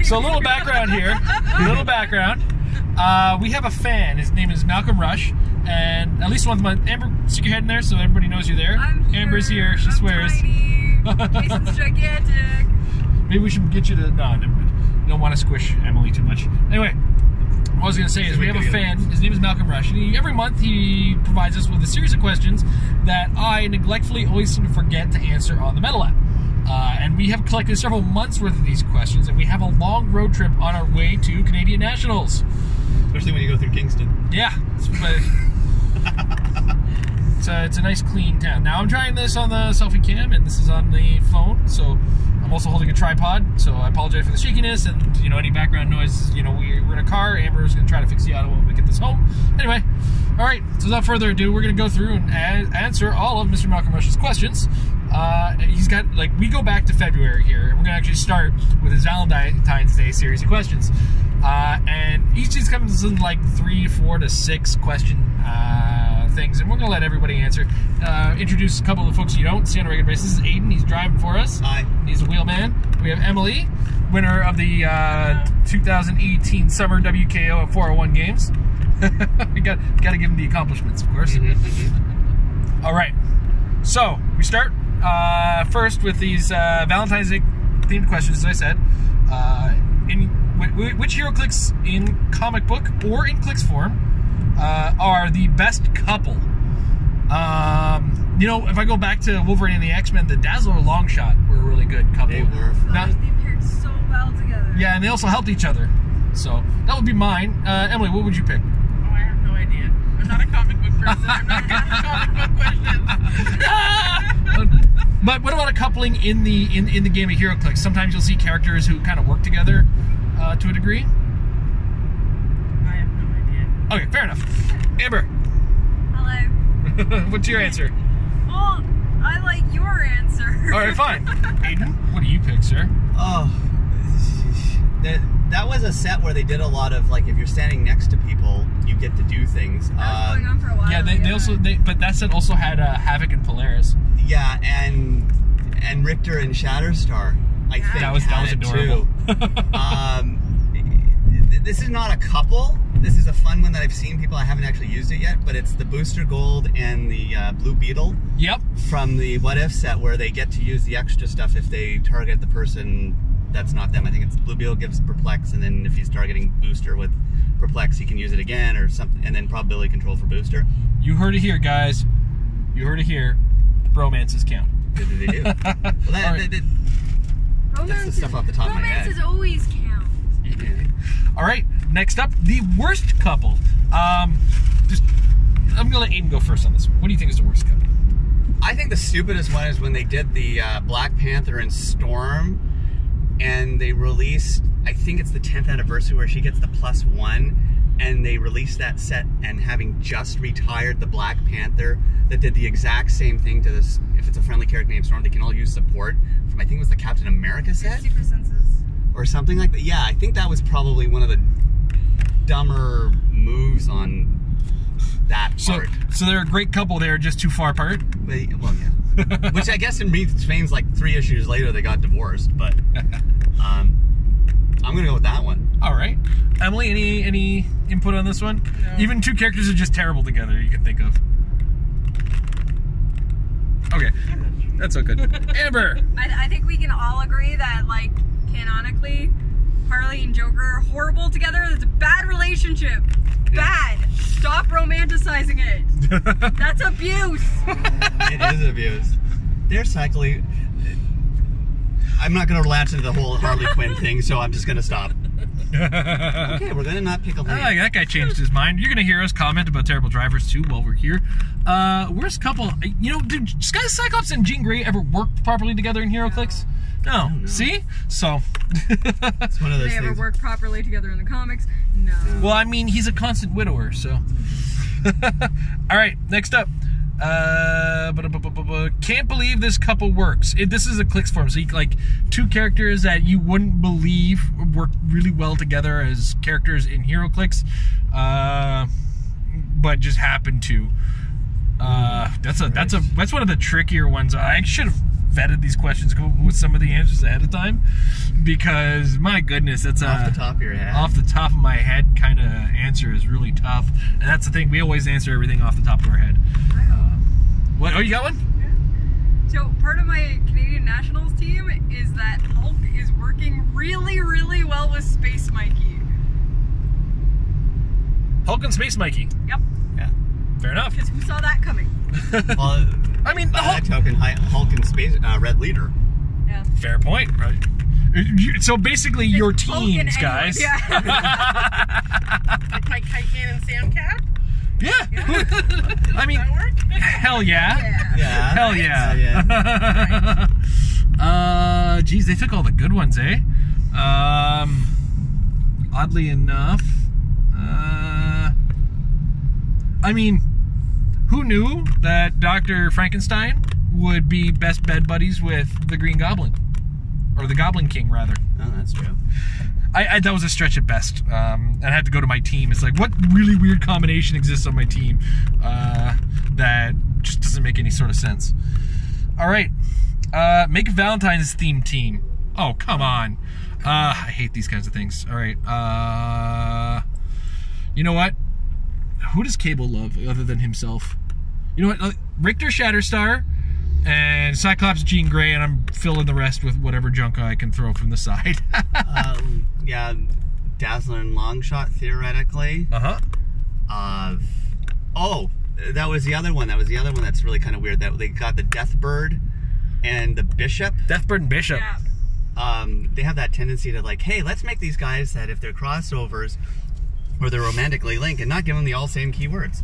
So a little background here. A little background. We have a fan. His name is Malcolm Rush. And at least once a month. Amber, stick your head in there so everybody knows you're there. I'm here. Amber's here. She swears. Tiny. Jason's gigantic. Maybe we should get you to... No, never mind. You don't want to squish Emily too much. Anyway, what I was going to say is we have a fan. His name is Malcolm Rush. And every month he provides us with a series of questions that I neglectfully always seem to forget to answer on the Metal app. And we have collected several months worth of these questions, and we have a long road trip on our way to Canadian Nationals. Especially when you go through Kingston. Yeah. It's a nice clean town. Now I'm trying this on the selfie cam, and this is on the phone, so I'm also holding a tripod, so I apologize for the shakiness and, you know, any background noise. You know, we're in a car. Amber's going to try to fix the audio when we get this home. Anyway, all right, so without further ado, we're going to go through and answer all of Mr. Malcolm Rush's questions. He's got, like, we go back to February here, and we're going to actually start with his Valentine's Day series of questions. And each of these comes in like 3, 4 to 6 question things, and we're going to let everybody answer. Introduce a couple of the folks you don't see on a regular basis. This is Aiden. He's driving for us. Hi. He's a wheelman. We have Emily, winner of the 2018 Summer WKO at 401 Games. We got to give him the accomplishments, of course. All right. So, we start first with these Valentine's Day themed questions, as I said. Which Heroclix in comic book or in Clix form are the best couple? You know, if I go back to Wolverine and the X-Men, the Dazzler and Longshot were a really good couple. They were. They paired so well together. Yeah, and they also helped each other. So, that would be mine. Emily, what would you pick? Oh, I have no idea. I'm not a comic book person. I'm not good for comic book questions. But what about a coupling in the game of Heroclix? Sometimes you'll see characters who kind of work together to a degree. I have no idea. Okay, fair enough. Amber. Hello. What's your answer? Well, I like your answer. All right, fine. Aiden, what do you pick, sir? Oh, that was a set where they did a lot of, like, if you're standing next to people, you get to do things. That was going on for a while. Yeah, they also but that set also had Havoc and Polaris. Yeah, and Richter and Shatterstar, I think, that was adorable. Too. This is not a couple. This is a fun one that I've seen people. I haven't actually used it yet, but it's the Booster Gold and the Blue Beetle. Yep. From the What If set, where they get to use the extra stuff if they target the person that's not them. I think it's Blue Beetle gives Perplex, and then if he's targeting Booster with Perplex, he can use it again or something, and then probability control for Booster. You heard it here, guys. You heard it here. Bromances count. They do. Well, that's the stuff off the top of my head. Romances always count. All right, next up, the worst couple. I'm gonna let Aiden go first on this one. What do you think is the worst couple? I think the stupidest one is when they did the Black Panther and Storm, and they released, I think it's the 10th anniversary where she gets the +1, and they released that set, and having just retired the Black Panther that did the exact same thing to this, if it's a friendly character named Storm, they can all use support from, I think it was the Captain America set? Super senses. Or something like that. Yeah, I think that was probably one of the dumber moves on that part. So they're a great couple, they're just too far apart? Well, yeah. Which I guess in means like 3 issues later they got divorced, but I'm gonna go with that one. All right. Emily, any input on this one? No. Even two characters are just terrible together, you can think of. Okay. That's so good. Amber! I think we can all agree that, like, canonically, Harley and Joker are horrible together. It's a bad relationship. Bad. Stop romanticizing it. That's abuse. It is abuse. They're cycling. I'm not going to latch into the whole Harley Quinn thing, so I'm just going to stop. Okay, we're going to not pick a lane. That guy changed his mind. You're going to hear us comment about terrible drivers, too, while we're here. Worst couple, you know, did Sky Cyclops and Jean Grey ever work properly together in Heroclix? No. See? So. It's one of those Did they ever things. work properly together in the comics? No. Well, I mean, he's a constant widower, so. All right, next up. Can't believe this couple works. This is a Clix form, so you, like, two characters that you wouldn't believe work really well together as characters in Heroclix, but just happen to. That's one of the trickier ones. I should have vetted these questions with some of the answers ahead of time, because my goodness, that's off the top of your head. Off the top of my head kind of answer is really tough, and that's the thing. We always answer everything off the top of our head. What? Oh, you got one? So part of my Canadian Nationals team is that Hulk is working really, really well with Space Mikey. Hulk and Space Mikey. Yep. Yeah. Fair enough. Because who saw that coming? Well, I mean, by that token, Hulk and Space Red Leader. Yeah. Fair point, right? So basically, your Hulk and teams, anyone, guys. Yeah. Like Kite Man and Sam Cat? Yeah. I mean, Does that work? hell yeah. Yeah. Hell yeah. Yeah. Geez, they took all the good ones, eh? Oddly enough, I mean, who knew that Dr. Frankenstein would be best bed buddies with the Green Goblin? Or the Goblin King, rather. Oh, that's true. That was a stretch at best. And I had to go to my team. It's like, what really weird combination exists on my team that just doesn't make any sort of sense? All right. Make a Valentine's themed team. Oh, come on. I hate these kinds of things. All right. You know what? Who does Cable love other than himself? You know what? Richter Shatterstar and Cyclops Jean Grey, and I'm filling the rest with whatever junk I can throw from the side. Yeah, Dazzler and Longshot, theoretically. Uh-huh. Oh, that was the other one. That was the other one that's really kind of weird. That they got the Deathbird and the Bishop. Deathbird and Bishop. Yeah. They have that tendency to like, hey, let's make these guys that if they're crossovers or they're romantically linked and not give them the all same keywords.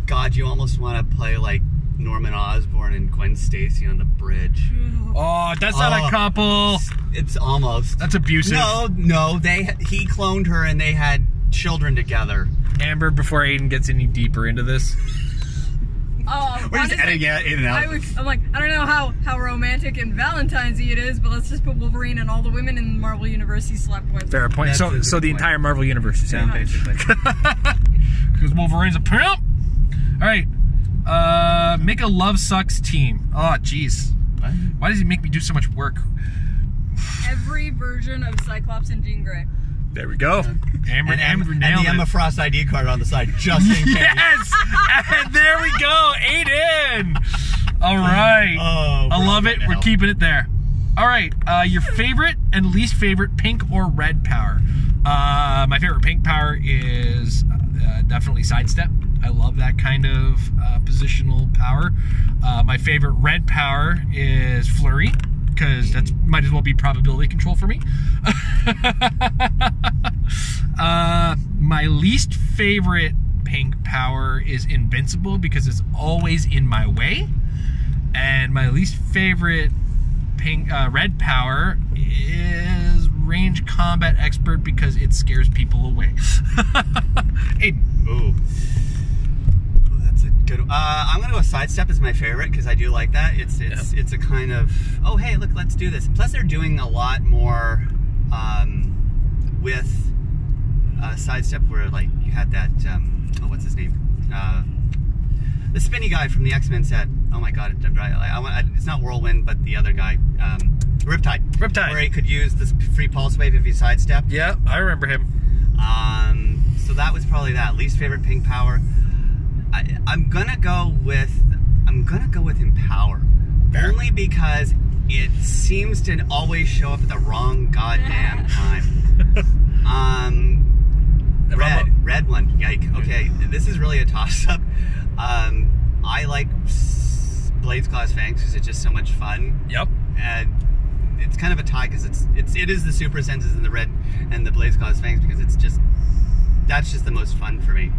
God, you almost want to play like Norman Osborn and Gwen Stacy on the bridge. Oh, that's not a couple. It's almost. That's abusive. No, he cloned her and they had children together. Amber, before Aiden gets any deeper into this. Oh, We're just editing it in and out. I'm like, I don't know how romantic and Valentine's-y it is, but let's just put Wolverine and all the women in the Marvel Universe he slept with. Fair point. So the point. entire Marvel Universe is Yeah, basically. because Wolverine's a pimp. All right. Make a Love Sucks team. Oh, jeez. What? Why does he make me do so much work? Every version of Cyclops and Jean Grey. There we go. Amber And nailed the Emma it. Frost ID card on the side, just in case. Yes! And there we go. Aiden. All right. Oh, I love it. right We're now. keeping it there. All right. Your favorite and least favorite pink or red power. My favorite pink power is definitely Sidestep. I love that kind of positional power. My favorite red power is Flurry, because that might as well be probability control for me. My least favorite pink power is Invincible, because it's always in my way. And my least favorite red power is Range Combat Expert, because it scares people away. Aiden. Ooh, that's a good one. I'm gonna go with Sidestep as my favorite because I do like that. It's a kind of, oh hey, look, let's do this. Plus they're doing a lot more with Sidestep, where like you had that oh, what's his name, the spinny guy from the X-Men set. Oh my god, it's not Whirlwind, but the other guy, Riptide, where he could use this free pulse wave if he sidestepped. Yeah, I remember him. So that was probably that. Least favorite pink power. I'm gonna go with Empower. Fair. Only because it seems to always show up at the wrong goddamn time. Red one. Yike. Okay, this is really a toss-up. I like Blades, Claws, Fangs because it's just so much fun. Yep. And it's kind of a tie because it is the super senses in the red and the Blades, Claws, Fangs because that's just the most fun for me.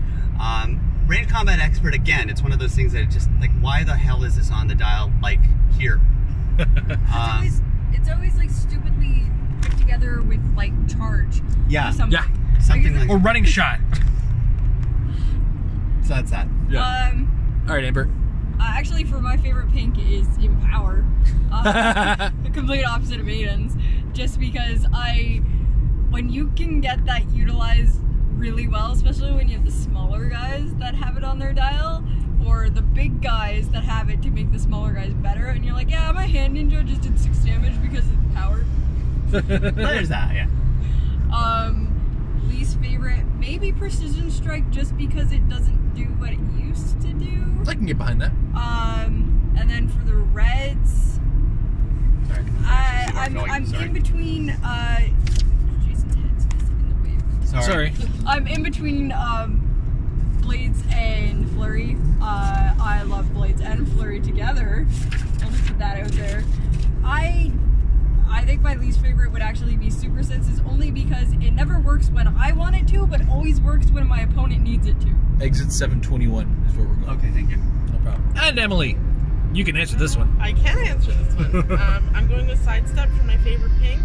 Range Combat Expert, again, it's one of those things that just like, why the hell is this on the dial like here? It's always like stupidly put together with like charge. Yeah. Or something. Yeah. Something like Or running shot. So that's that. Yeah. All right, Amber. Actually, for my favorite pink is Empower. The complete opposite of Aiden's. Just because when you can get that utilized really well, especially when you have the smaller guys that have it on their dial, or the big guys that have it to make the smaller guys better, and you're like, yeah, my hand ninja just did 6 damage because of power. There's that, yeah. Least favorite, maybe Precision Strike, just because it doesn't do what it used to do. I can get behind that. And then for the reds, Sorry. I'm in between, Jason's head's just in the way. Sorry. I'm in between, Blades and Flurry. I love Blades and Flurry together. I'll just put that out there. I think my least favorite would actually be Super Senses, only because it never works when I want it to, but always works when my opponent needs it to. Exit 721 is where we're going. Okay, thank you. No problem. And Emily, you can answer this one. I can answer this one. I'm going with Sidestep for my favorite pink.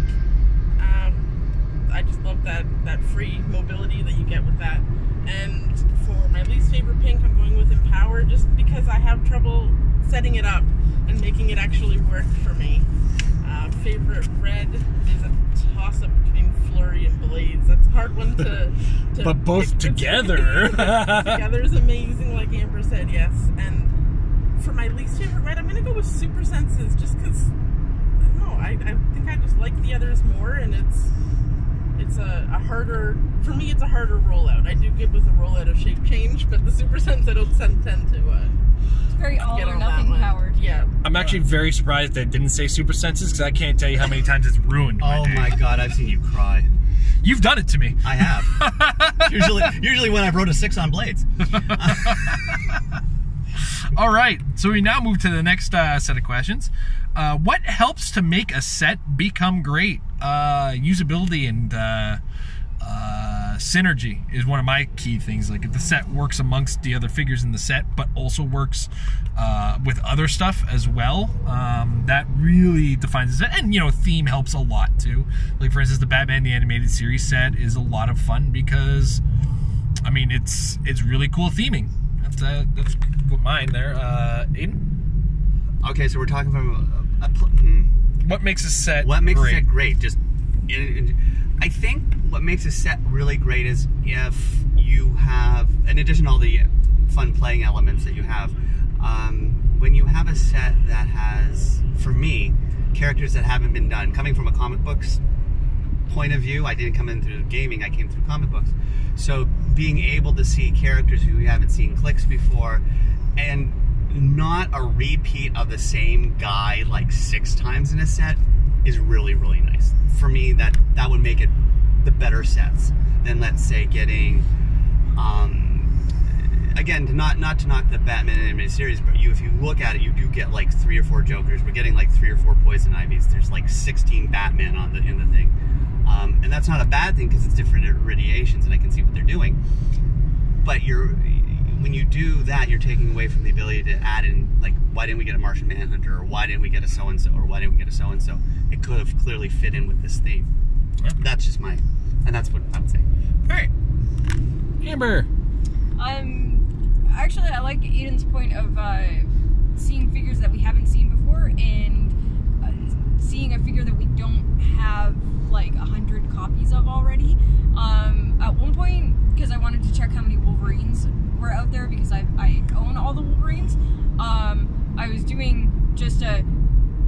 I just love that free mobility that you get with that. And for my least favorite pink, I'm going with Empower, just because I have trouble setting it up and making it actually work for me. Favorite red is a toss-up between Flurry and Blades. That's a hard one to But both together. Together is amazing, like Amber said, yes. And for my least favorite red, I'm going to go with Super Senses, just because, I don't know, I think I just like the others more, and it's a harder, for me it's a harder rollout. I do good with a rollout of Shape Change, but the Super Sense I don't tend to It's very all or nothing powered. Yeah. I'm actually very surprised that it didn't say Super Senses, because I can't tell you how many times it's ruined my day. Oh my god, I've seen you cry. You've done it to me. I have. usually when I've wrote a 6 on Blades. All right, so we now move to the next set of questions. What helps to make a set become great? Usability and synergy is one of my key things. Like, if the set works amongst the other figures in the set, but also works with other stuff as well, that really defines the set. And, you know, theme helps a lot too. Like, for instance, the Batman the Animated Series set is a lot of fun because, I mean, it's really cool theming. That's mine there. Aiden? Okay, so we're talking from What makes a set What makes great? a set great? Just, I think what makes a set really great is if you have, in addition to all the fun playing elements that you have, when you have a set that has, for me, characters that haven't been done. Coming from a comic books point of view, I didn't come in through gaming, I came through comic books. So being able to see characters who we haven't seen Clix before, and not a repeat of the same guy like 6 times in a set, is really, really nice. For me, that would make it the better sets than, let's say, getting, again, not to knock the Batman animated series, but if you look at it, you do get like 3 or 4 Jokers. We're getting like 3 or 4 Poison Ivies. There's like 16 Batman in the thing. And that's not a bad thing because it's different irradiations and I can see what they're doing. But when you do that, you're taking away from the ability to add in, like, why didn't we get a Martian Manhunter, or why didn't we get a so-and-so, or why didn't we get a so-and-so? It could have clearly fit in with this theme. Yeah. That's just and that's what I would say. All right. Amber. Actually, I like Aiden's point of seeing figures that we haven't seen before, and seeing a figure that we don't have like 100 copies of already. At one point, because I wanted to check how many Wolverines were out there, because I own all the Wolverines, I was doing just a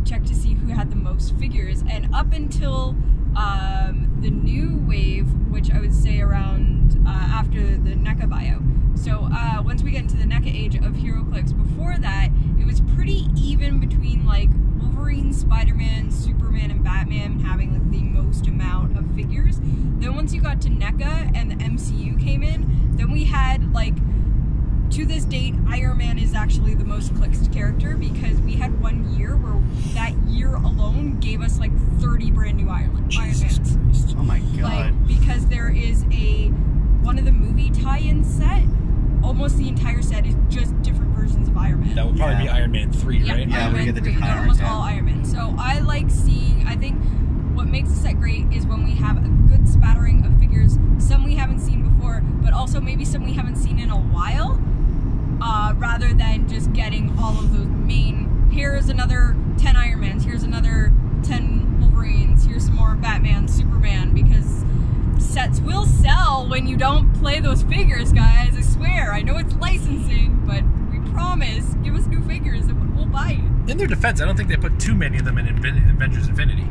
check to see who had the most figures, and up until the new wave, which I would say around after the NECA buyout. So once we get into the NECA age of Heroclix, before that, it was pretty even between like Wolverine, Spider-Man, Superman, and Batman having like the most amount of figures. Then once you got to NECA and the MCU came in, then we had, like, to this date, Iron Man is actually the most clixed character, because we had one year where that year alone gave us like 30 brand new Iron Mans. Oh my god. Like, because there is one of the movie tie-in set, almost the entire set is just different versions of Iron Man. That would probably be Iron Man 3, right? Yeah, Iron we Man get the 3, different they're Iron almost Man. all Iron Man. So I like seeing, I think what makes a set great is when we have a good spattering of figures, some we haven't seen before, but also maybe some we haven't seen in a while, rather than just getting all of those main, here's another 10 Iron Mans, here's another 10 Wolverines, here's some more Batman, Superman, because sets will sell well, when you don't play those figures, guys, I swear, I know it's licensing, but we promise, give us new figures and we'll buy it. In their defense, I don't think they put too many of them in Avengers Infinity.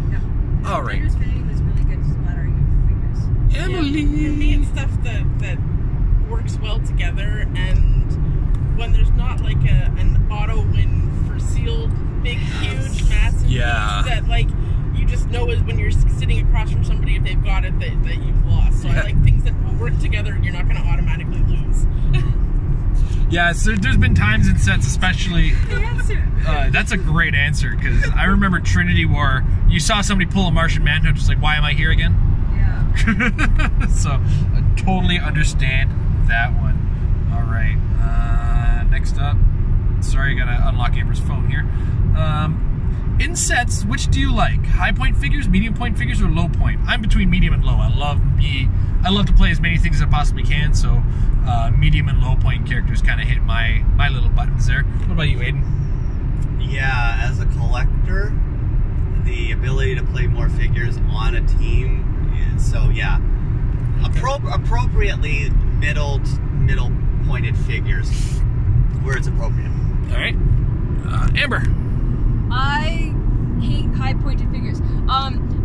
No. All right. Avengers Infinity was really good splattering of figures. Emily! For me, it's stuff that works well together, and when there's not like an auto win for sealed, big, huge, massive piece that like you just know is when you're sitting across from somebody, if they've got it, that you've lost. So I like things that will work together and you're not going to automatically lose. Yeah, so there's been times in sets, especially. That's a great answer, because I remember Trinity War. You saw somebody pull a Martian Manhunter, just like, why am I here again? Yeah. So I totally understand that one. All right. Next up. Sorry, I gotta unlock Amber's phone here. In sets, which do you like? High point figures, medium point figures, or low point? I'm between medium and low. I love to play as many things as I possibly can, so medium and low point characters kind of hit my little buttons there. What about you, Aiden? Yeah, as a collector, the ability to play more figures on a team is, so yeah. Appropriately middle pointed figures where it's appropriate. All right. Amber. I hate high pointed figures.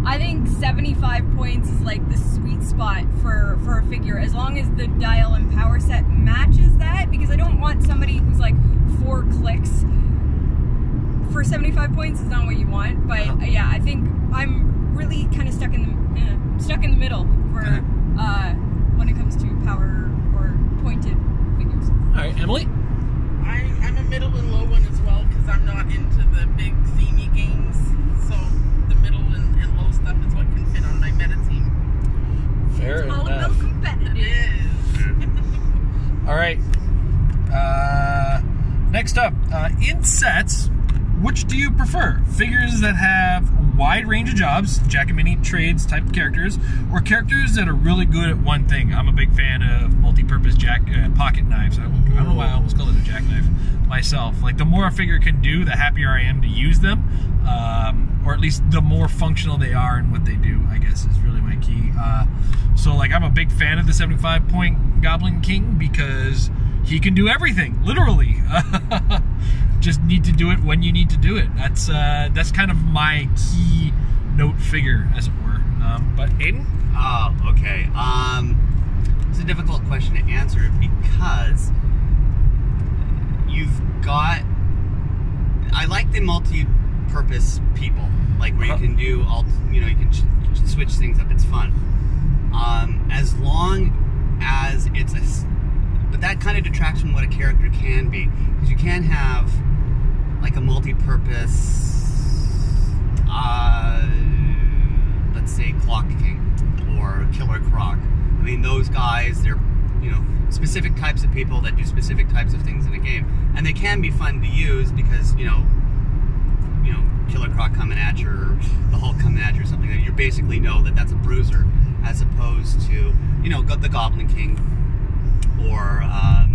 I think 75 points is like the sweet spot for a figure, as long as the dial and power set matches that, because I don't want somebody who's like 4 clicks for 75 points is not what you want. But yeah, I think I'm really kind of stuck in the middle for when it comes to power or pointed figures. All right, Emily. I'm a middle and low one as well, because I'm not into the big themey games. So the middle and low stuff is what can fit on my meta team. Fair It's all enough. about competitive. It is. All right. Next up, in sets, which do you prefer? Figures that have a wide range of jobs, Jack and Mini trades type of characters, or characters that are really good at one thing? I'm a big fan of multi-purpose pocket knives. I don't know why I almost called it a jackknife myself. Like, the more a figure can do, the happier I am to use them, or at least the more functional they are in what they do, I guess, is really my key. So, like, I'm a big fan of the 75-point Goblin King because he can do everything, literally. Just need to do it when you need to do it. That's kind of my key note figure, as it were. But Aiden? Oh, okay. It's a difficult question to answer because you've got. I like the multi-purpose people, like where you can do you can switch things up. It's fun. As long as it's but that kind of detracts from what a character can be, because you can have like a multi-purpose, let's say Clock King or Killer Croc. I mean, those guys, they're specific types of people that do specific types of things in a game, and they can be fun to use because Killer Croc coming at you, or the Hulk coming at you, or something that you basically know that that's a bruiser, as opposed to the Goblin King or a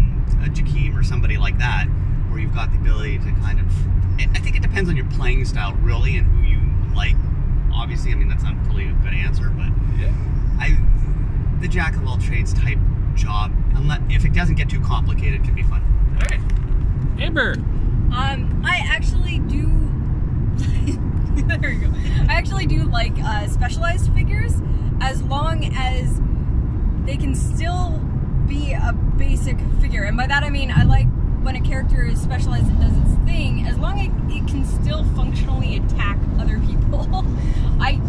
Jakeem or somebody like that, where you've got the ability to kind of. I think it depends on your playing style, really, and who you like. Obviously, I mean, that's not really a good answer, but yeah, the jack of all trades type job, if it doesn't get too complicated, can be fun. All right, Amber. I actually do. There we go. I actually do like specialized figures, as long as they can still be a basic figure, and by that I mean I like when a character is specialized and does its thing, as long as it can still functionally attack other people. I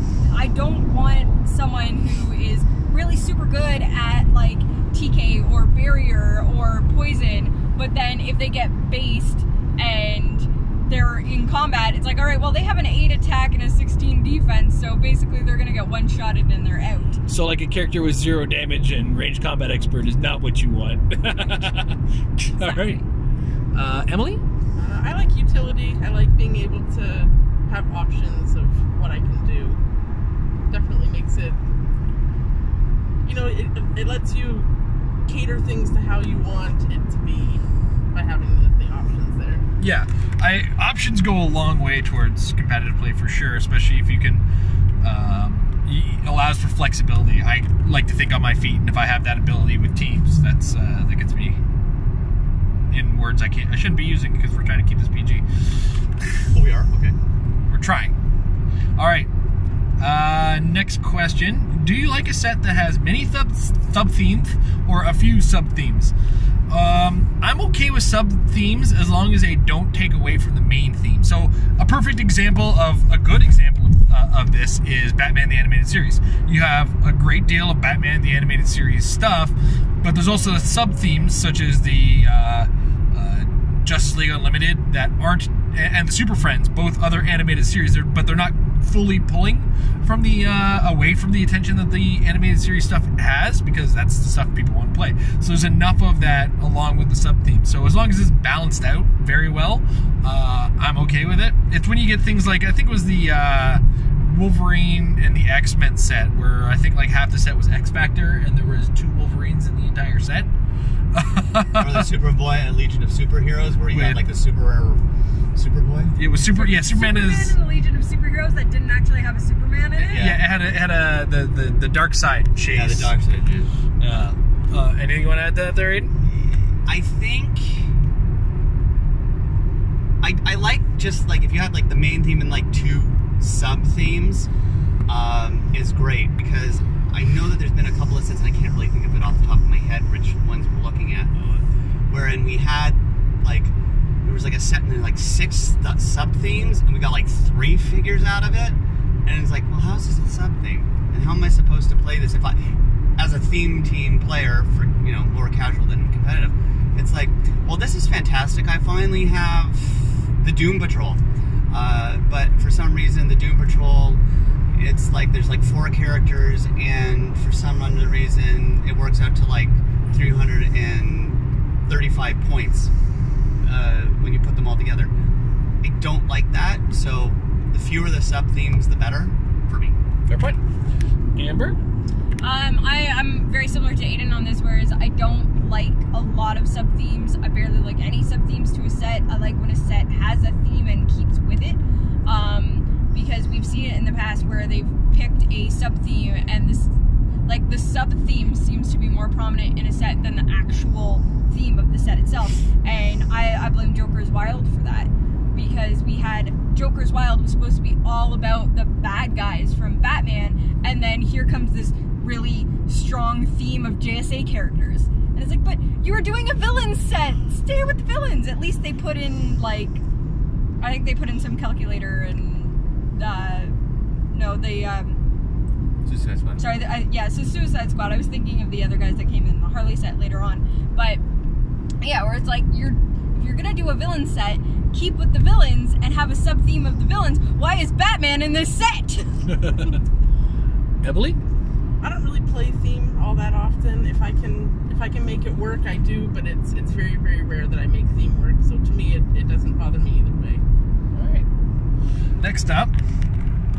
don't want someone who is really super good at like TK or barrier or poison, but then if they get based and they're in combat, it's like, all right, well, they have an 8 attack and a 16 defense, so basically they're gonna get one-shotted and they're out. So like a character with 0 damage and ranged combat expert is not what you want. Exactly. All right. Emily? I like utility. I like being able to have options of what I can do. Definitely makes it, it lets you cater things to how you want it to be by having the options there. Yeah, options go a long way towards competitive play for sure, especially if you can, allows for flexibility. I like to think on my feet, and if I have that ability with teams, that gets me in words I shouldn't be using because we're trying to keep this PG. Oh, we are? Okay. We're trying. All right. Next question. Do you like a set that has many sub-themes or a few sub-themes? I'm okay with sub-themes as long as they don't take away from the main theme. So a good example of this is Batman the Animated Series. You have a great deal of Batman the Animated Series stuff, but there's also sub-themes such as the Justice League Unlimited that aren't, and the Super Friends, both other animated series, but they're not fully pulling from the away from the attention that the animated series stuff has, because that's the stuff people want to play. So there's enough of that along with the sub-theme. So as long as it's balanced out very well, I'm okay with it. It's when you get things like, I think it was the Wolverine and the X-Men set, where I think like half the set was X-Factor and there was 2 Wolverines in the entire set. Or the Superboy and Legion of Superheroes, where you had like the Superboy. It was Superman is and the Legion of Superheroes that didn't actually have a Superman in it. Yeah, it had the dark side chase. Yeah, the dark side. Yeah. Anything you want to add to that there, Aiden? I think I like just like if you had like the main theme and like 2 sub themes is great, because I know that there's been a couple of sets, and I can't really think of it off the top of my head which ones we're looking at, wherein we had like, there was like a set and then like 6 sub themes, and we got like 3 figures out of it, and it's like, well, how's this a sub theme, and how am I supposed to play this if I, as a theme team player, for more casual than competitive, it's like, well, this is fantastic. I finally have the Doom Patrol, but for some reason the Doom Patrol, it's like there's like 4 characters, and for some unknown reason it works out to like 335 points when you put them all together. I don't like that, so the fewer the sub themes, the better for me. Fair point. Amber? I'm very similar to Aiden on this, whereas I don't like a lot of sub themes. I barely like any sub themes to a set. I like when a set has a theme and keeps with it. Because we've seen it in the past where they've picked a sub-theme, and this, like, the sub-theme seems to be more prominent in a set than the actual theme of the set itself. And I blame Joker's Wild for that, because we had Joker's Wild was supposed to be all about the bad guys from Batman, and then here comes this really strong theme of JSA characters. And it's like, but you were doing a villain set! Stay with the villains! At least they put in, like, I think they put in some calculator and Suicide Squad. Sorry, so Suicide Squad. I was thinking of the other guys that came in the Harley set later on, but yeah, where it's like if you're gonna do a villain set, keep with the villains and have a sub theme of the villains. Why is Batman in this set? Emily? I don't really play theme all that often. If I can make it work, I do, but it's very, very rare that I make theme work. So to me, it doesn't bother me either way. All right. Next up,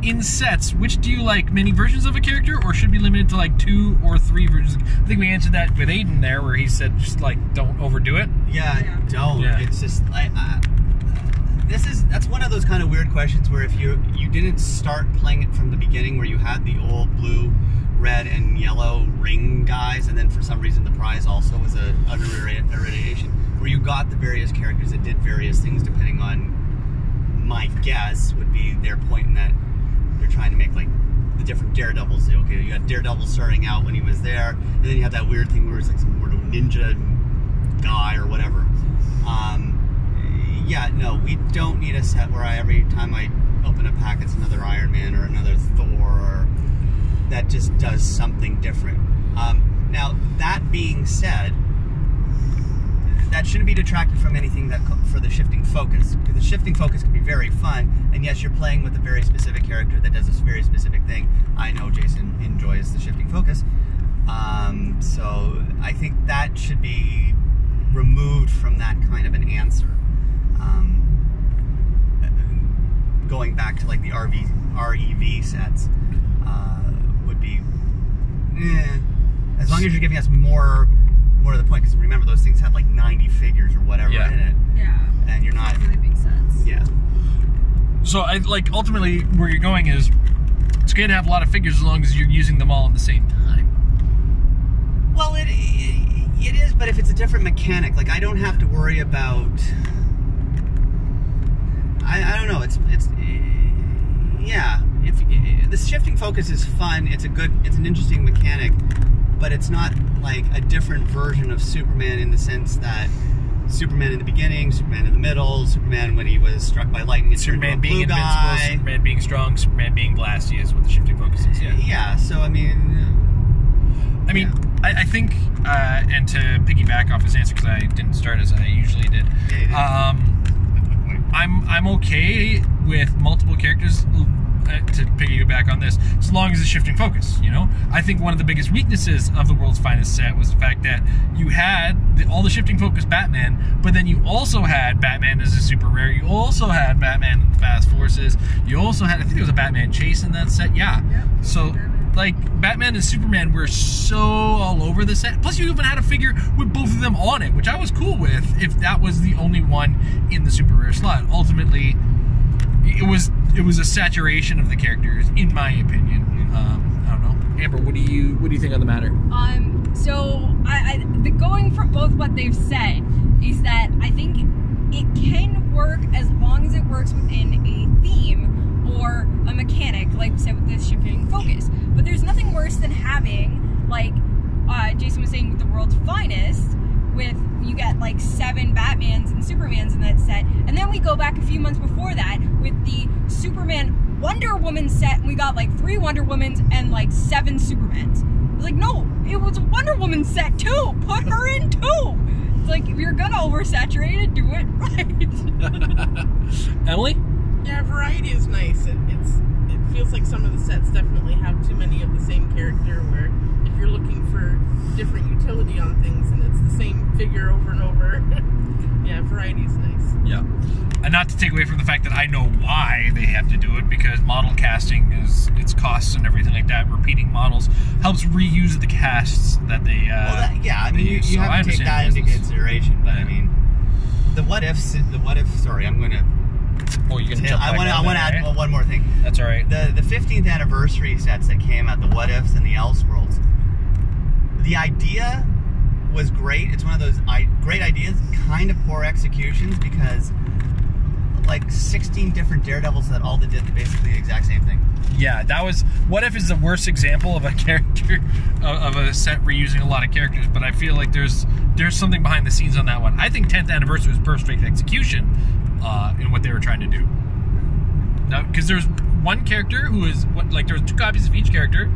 in sets, which do you like? Many versions of a character, or should be limited to like 2 or 3 versions? I think we answered that with Aiden there, where he said just like don't overdo it. Yeah, don't. Yeah. It's just that's one of those kind of weird questions where if you didn't start playing it from the beginning, where you had the old blue, red, and yellow ring guys, and then for some reason the prize also was an irradiation, where you got the various characters that did various things depending on, my guess would be their point in that they're trying to make like the different Daredevils. Okay, you got Daredevil starting out when he was there, and then you have that weird thing where it's like some sort of ninja guy or whatever. Yeah, no, we don't need a set where every time I open a pack it's another Iron Man or another Thor, or that just does something different. Now, that being said, that shouldn't be detracted from anything for the shifting focus, because the shifting focus can be very fun, and yes, you're playing with a very specific character that does this very specific thing. I know Jason enjoys the shifting focus, so I think that should be removed from that kind of an answer. Going back to like the REV sets would be, as long as you're giving us more to the point, because remember those things had like 90 figures or whatever in it. Yeah. And you're not really big sense. Yeah. So I like ultimately where you're going is it's okay to have a lot of figures as long as you're using them all at the same time. Well, it is, but if it's a different mechanic, like I don't have to worry about. I don't know. It's yeah. If the shifting focus is fun, it's an interesting mechanic, but it's not like a different version of Superman in the sense that Superman in the beginning, Superman in the middle, Superman when he was struck by lightning, Superman being invincible, guy. Superman being strong, Superman being blasty is what the shifting focus is. Yeah. Yeah. So I mean, yeah. I think, and to piggyback off his answer because I didn't start as I usually did. Yeah, I'm okay with multiple characters. To piggyback on this, as long as it's shifting focus, you know? I think one of the biggest weaknesses of the World's Finest set was the fact that you had all the shifting focus Batman, but then you also had Batman as a super rare, you also had Batman in the Fast Forces, you also had, I think there was a Batman chase in that set, yeah. So, like, Batman and Superman were so all over the set, plus you even had a figure with both of them on it, which I was cool with if that was the only one in the super rare slot. Ultimately, it was a saturation of the characters, in my opinion. I don't know, Amber. What do you think on the matter? So the going for both what they've said is that I think it can work as long as it works within a theme or a mechanic, like we said with this shifting focus. But there's nothing worse than having, like Jason was saying with the World's Finest, with you get like 7 Batmans and Supermans in that set, and then we go back a few months before that with the Superman Wonder Woman set, and we got like 3 Wonder Womans and like 7 Supermans. I was like, no, it was a Wonder Woman set too. Put her in too. It's like, if you're gonna oversaturate it, do it right. Emily? Yeah, variety is nice. It feels like some of the sets definitely have too many of the same character, where if you're looking for different utility on things and it's the same figure over and over, yeah, variety is nice. Yeah. And not to take away from the fact that I know why they have to do it, because model casting is its costs and everything like that. Repeating models helps reuse the casts that they yeah, I mean, you so have to take that into consideration, but I mean, the what if, sorry, I'm going to... Oh, you're going to jump I want to add one more thing. That's all right. The 15th anniversary sets that came out, the What Ifs and the Elseworlds, the idea was great. It's one of those great ideas, kind of poor executions, because like 16 different Daredevils that all did basically the exact same thing. Yeah, that was... What If is the worst example of a character, of a set reusing a lot of characters, but I feel like there's something behind the scenes on that one. I think 10th Anniversary was perfect execution in what they were trying to do. Now, because there's one character who is... Like, there was 2 copies of each character,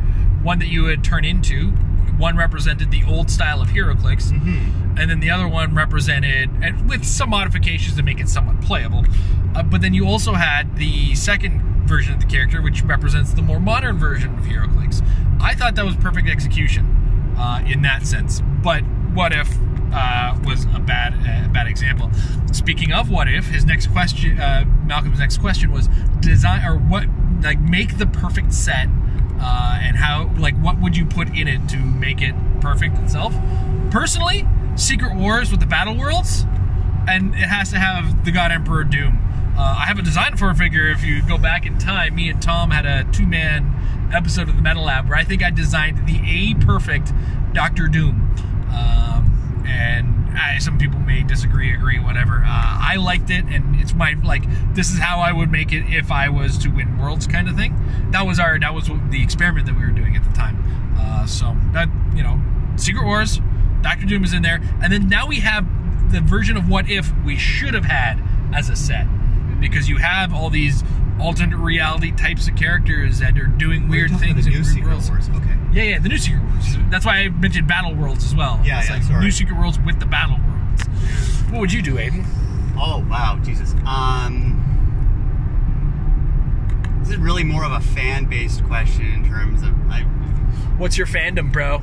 one that you would turn into. One represented the old style of Heroclix, and then the other one represented, and with some modifications to make it somewhat playable, but then you also had the second version of the character, which represents the more modern version of Heroclix. I thought that was perfect execution in that sense, but What If was a bad example. Speaking of What If, his next question, Malcolm's next question was design, or what, like, make the perfect set. And how, like, what would you put in it to make it perfect itself? Personally, Secret Wars with the Battle Worlds, and it has to have the God Emperor Doom. I have a design for a figure. If you go back in time, me and Tom had a 2-man episode of the Metal Lab where I think I designed the A-perfect Dr. Doom. And some people may disagree, agree, whatever. I liked it, and it's my, like, this is how I would make it if I was to win Worlds kind of thing. That was the experiment that we were doing at the time. So that, you know, Secret Wars, Dr. Doom is in there, and then now we have the version of What If we should have had as a set, because you have all these alternate reality types of characters that are doing weird things in weird worlds. Okay. Yeah, the new Secret Worlds. That's why I mentioned Battle Worlds as well. Yeah, it's yeah, like sorry. New Secret Worlds with the Battle Worlds. What would you do, Aiden? Oh, wow, Jesus. This is really more of a fan-based question in terms of... What's your fandom, bro?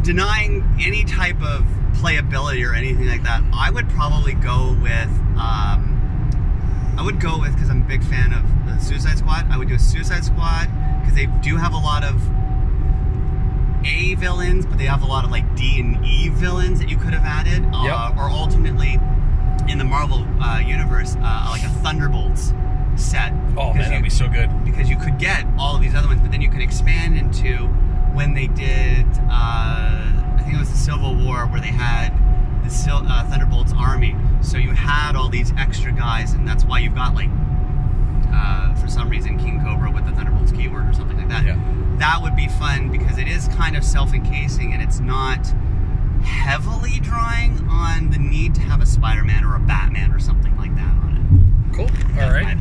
Denying any type of playability or anything like that, I would probably go with... because I'm a big fan of the Suicide Squad, I would do a Suicide Squad, because they do have a lot of A villains, but they have a lot of like D and E villains that you could have added. Yep. Or ultimately, in the Marvel universe, like a Thunderbolts set. Oh man, that'd be so good. Because you could get all of these other ones, but then you could expand into when they did, I think it was the Civil War, where they had the Thunderbolt's army. So you had all these extra guys, and that's why you've got, like, for some reason, King Cobra with the Thunderbolt's keyword or something like that. Yeah. That would be fun, because it is kind of self-encasing, and it's not heavily drawing on the need to have a Spider-Man or a Batman or something like that on it. Cool. All right.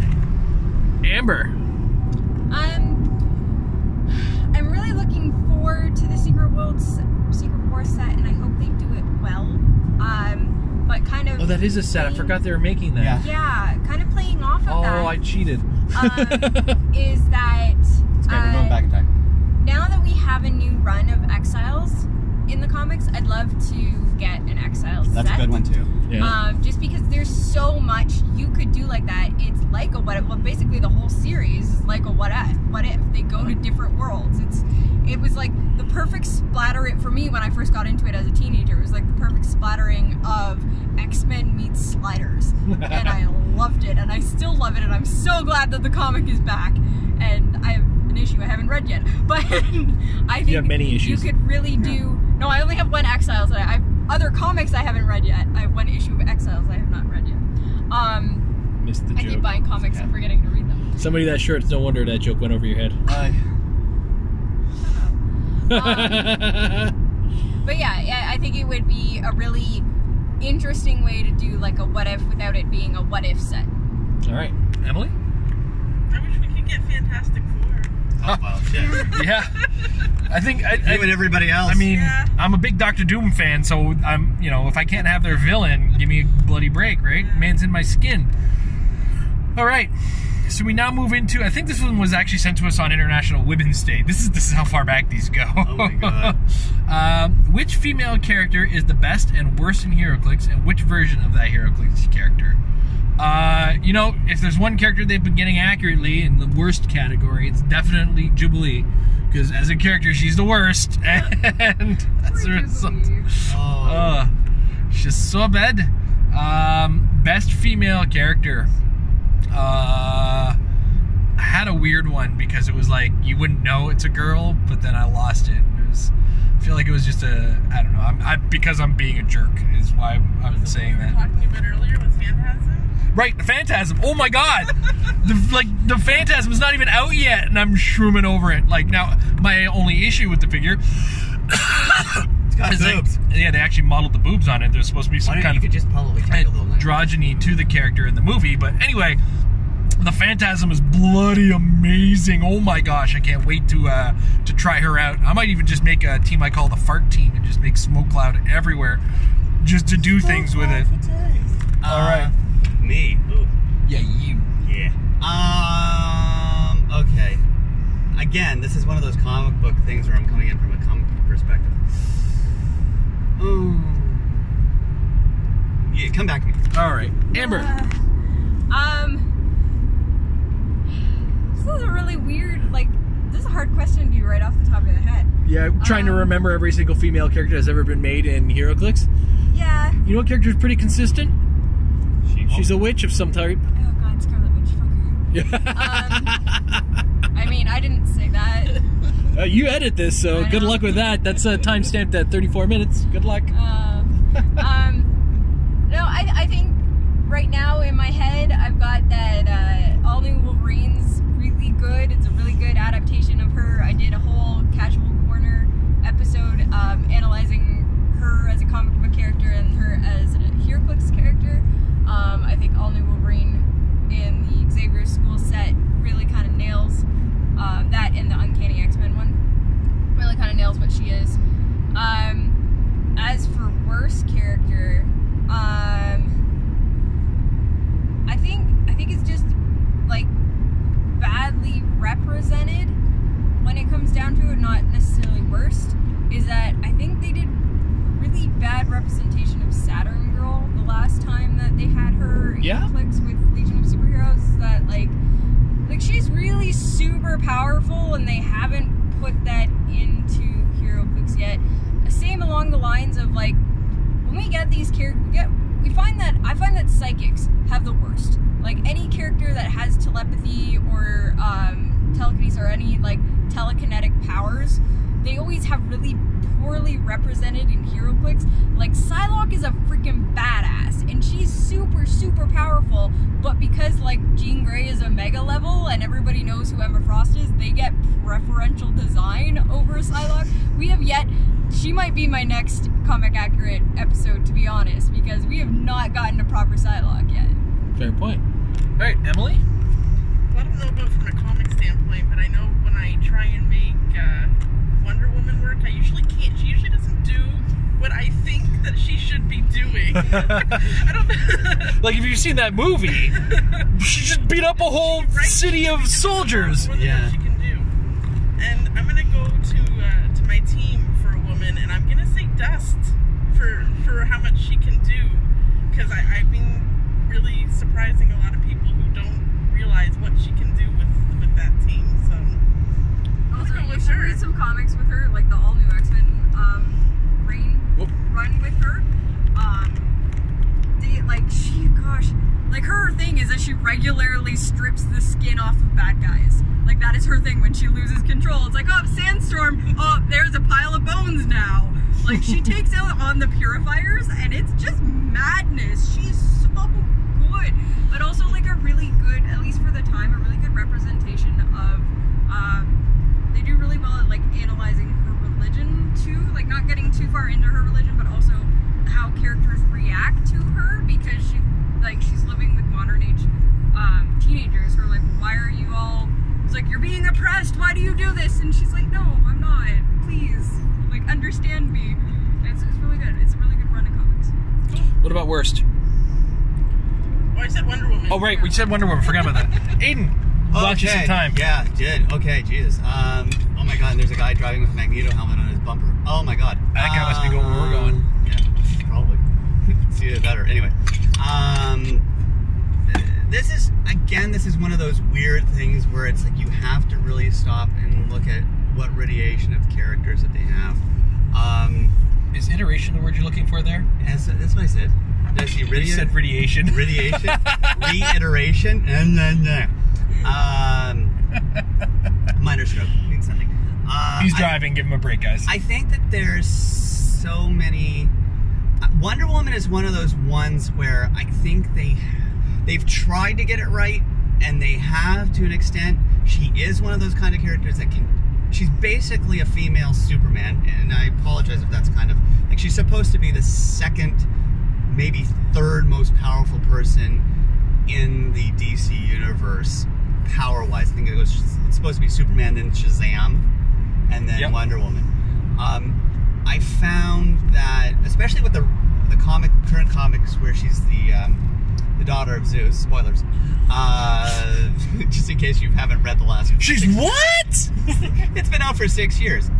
Amber. I'm really looking forward to the Secret War set, and I hope they do it well. But kind of. Oh, that is a set. I forgot they were making that. Yeah. Yeah, kind of playing off of that. Oh, I cheated. Is that It's okay, we're going back in time. now that we have a new run of Exiles in the comics, I'd love to get an Exiles set. That's a good one, too. Yeah. Just because there's so much you could do like that. It's like a what if. Well, basically the whole series is like a what if. What if they go to different worlds? It was like the perfect splatter. For me, when I first got into it as a teenager, it was like the perfect splattering of X-Men meets Sliders, and I loved it, and I still love it, and I'm so glad that the comic is back. And I have an issue I haven't read yet, but I think You have many issues. You could really do. No, I only have one Exiles. I have other comics I haven't read yet. I have one issue of Exiles I have not read yet. Missed the joke. I keep buying comics and forgetting to read them. Somebody that shirt. It's no wonder that joke went over your head. But yeah, I think it would be a really interesting way to do like a what if without it being a what if set. All right, Emily. I wish we could get Fantastic Four. Oh, well, shit. Yeah, I think You and everybody else. I mean, Yeah. I'm a big Doctor Doom fan, so I'm, if I can't have their villain, give me a bloody break, right? Man's in my skin. All right, so we now move into. I think this one was actually sent to us on International Women's Day. This is how far back these go. Oh my god. Which female character is the best and worst in Heroclix, and which version of that Heroclix character? If there's one character they've been getting accurately in the worst category, it's definitely Jubilee. Because as a character, she's the worst. And as a result, she's so bad. Best female character. I had a weird one because it was like, you wouldn't know it's a girl, but then I lost it. I feel like it was just I don't know. Because I'm being a jerk is why I'm saying that. Talking about earlier with Phantasm. Right, the Phantasm. Oh my god, the Phantasm is not even out yet, and I'm shrooming over it. Like now, my only issue with the figure It's got boobs. they actually modeled the boobs on it. There's supposed to be some kind You of could just probably take a little knife. androgyny to the character in the movie. But anyway, the Phantasm is bloody amazing. Oh my gosh, I can't wait to try her out. I might even just make a team I call the Fart Team and just make smoke cloud everywhere, just to do things with it. All right. Me. Ooh. Yeah, you. Yeah. Okay. Again, this is one of those comic book things where I'm coming in from a comic book perspective. Ooh. Yeah, come back to me. All right, Amber. This is a really weird, this is a hard question to do right off the top of the head. Yeah, trying to remember every single female character that's ever been made in Heroclix. Yeah. You know what character is pretty consistent? She's a witch of some type. Oh god, Scarlet Witch, fuck her. Yeah. I mean, I didn't say that. You edit this, so good luck with that. That's time stamped at 34 minutes. Good luck. No, I think right now in my head I've got that All New Wolverine's really good. It's a really good adaptation of her. I did a whole Casual Corner episode analyzing her as a comic book character and her as a Heroclix character. I think All New Wolverine in the Xavier School set really kind of nails that, and the Uncanny X-Men one really kind of nails what she is. As for worst character, I think it's just like badly represented when it comes down to it, not necessarily worst, is that I think they did really bad representation of Saturn Girl the last time that they had her in Clix with Legion of Superheroes. That like she's really super powerful, and they haven't put that into Heroclix yet. Same along the lines of like when we get these characters, I find that psychics have the worst. Like any character that has telepathy or or any like telekinetic powers, they always have really poorly represented in Heroclix. Like Psylocke is a freaking badass and she's super, super powerful, but because like Jean Grey is a mega level and everybody knows who Emma Frost is, they get preferential design over Psylocke. We have yet, she might be my next comic accurate episode, to be honest, because we have not gotten a proper Psylocke yet. Fair point. All right, Emily? Well, I don't know about from a comic standpoint, but I know when I try and make Wonder Woman work, I usually can't. She usually doesn't do what I think that she should be doing. I don't. Like if you've seen that movie, she just beat up a whole city of soldiers. Yeah. She can do. And I'm gonna go to my team for a woman, and I'm gonna say Dust for how much she can do, because I've been really surprising a lot of people who don't realize what she can do with that team. So also, you should read some comics with her, like the all new X-Men run with her. Like her thing is that she regularly strips the skin off of bad guys. Like that is her thing when she loses control. It's like, oh, Sandstorm, oh, there's a pile of bones now. Like she takes out on the purifiers and it's just madness. She's so good. But also like a really good, at least for the time, a really good representation of, they do really well at like analyzing her religion too. Like not getting too far into her religion, but also how characters react to her, because she's living with modern age teenagers who are like, why are you all, it's like, you're being oppressed, why do you do this? And she's like, no, I'm not, please, like, understand me. It's really good. It's a really good run of comics. What about worst? Oh, I said Wonder Woman. Oh, right, we said Wonder Woman. Forgot about that. Aiden, watch you some time. Yeah, did. Okay, Jesus. Oh my God, and there's a guy driving with a Magneto helmet on his bumper. Oh my God. That guy must be going where we're going. Yeah, probably. See it better. Anyway. This is one of those weird things where it's like you have to really stop and look at what radiation of characters that they have. Is iteration the word you're looking for there? That's what I said. Did I see You said radiation. Radiation? Reiteration? Minor stroke. Means something. He's driving. Give him a break, guys. I think that there's so many... Wonder Woman is one of those ones where I think they've tried to get it right, and they have to an extent. She is one of those kind of characters that can... She's basically a female Superman, and I apologize if that's kind of... Like, she's supposed to be the second, maybe third most powerful person in the DC universe, power-wise. I think it's supposed to be Superman, then Shazam, and then Wonder Woman. I found that, especially with the current comics where she's the daughter of Zeus, spoilers, just in case you haven't read the last... She's what? It's been out for 6 years.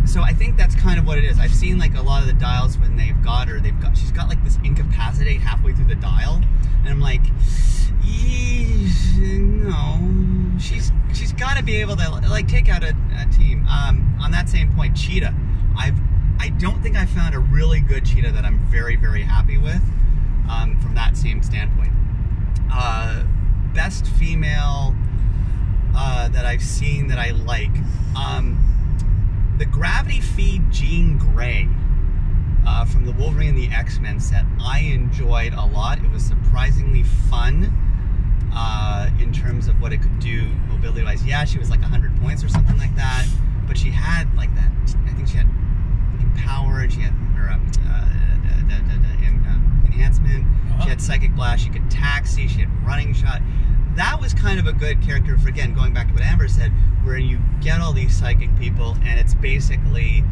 So I think that's kind of what it is. I've seen like a lot of the dials when they've got her, she's got like this incapacitate halfway through the dial, and I'm like, no, she's got to be able to like take out a team. On that same point, Cheetah, I don't think I found a really good Cheetah that I'm very, very happy with, from that same standpoint. Best female that I've seen that I like, the Gravity Feed Jean Grey from the Wolverine and the X-Men set, I enjoyed a lot. It was surprisingly fun in terms of what it could do mobility-wise. Yeah, she was like 100 points or something like that, but she had like that, I think she had Empower, and she had enhancement, she had Psychic Blast, she could taxi, she had Running Shot. That was kind of a good character for, again, going back to what Amber said, where you get all these psychic people, and it's basically,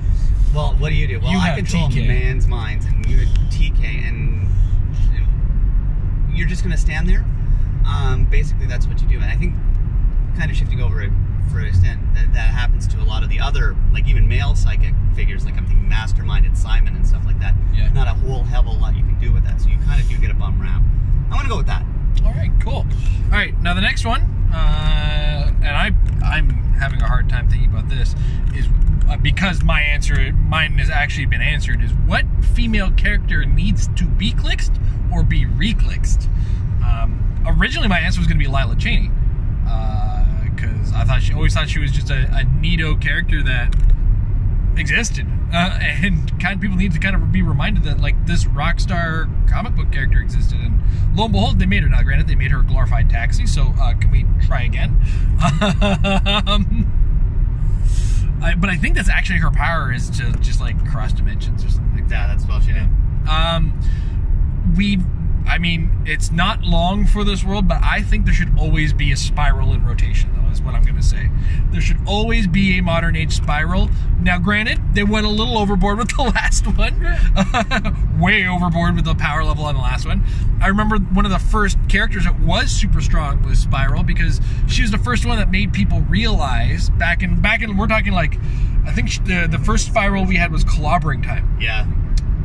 well, what do you do? Well, I control man's minds, and you had TK, and you're just going to stand there? Basically, that's what you do. And I think, kind of shifting over for an extent, that happens to a lot of the other, like even male psychic figures, like I'm thinking Mastermind and Simon and stuff like that. Yeah. There's not a whole hell of a lot you can do with that, so you kind of do get a bum rap. I'm going to go with that. All right, cool. All right, now the next one, and I'm having a hard time thinking about this, is because mine has actually been answered, is what female character needs to be clixed or be re-clixed? Originally, my answer was going to be Lila Cheney, because I thought she always thought she was just a neato character that existed, and kind of people need to kind of be reminded that like this rock star comic book character existed, and lo and behold, they made her. Now, granted, they made her a glorified taxi, so can we try again? But I think that's actually her power, is to just like cross dimensions or something like that. Yeah, that's what she did. I mean, it's not long for this world, but I think there should always be a spiral in rotation, though, is what I'm going to say. There should always be a modern age spiral. Now, granted, they went a little overboard with the last one. Way overboard with the power level on the last one. I remember one of the first characters that was super strong was Spiral, because she was the first one that made people realize, back in we're talking like, I think the first Spiral we had was Clobbering Time. Yeah.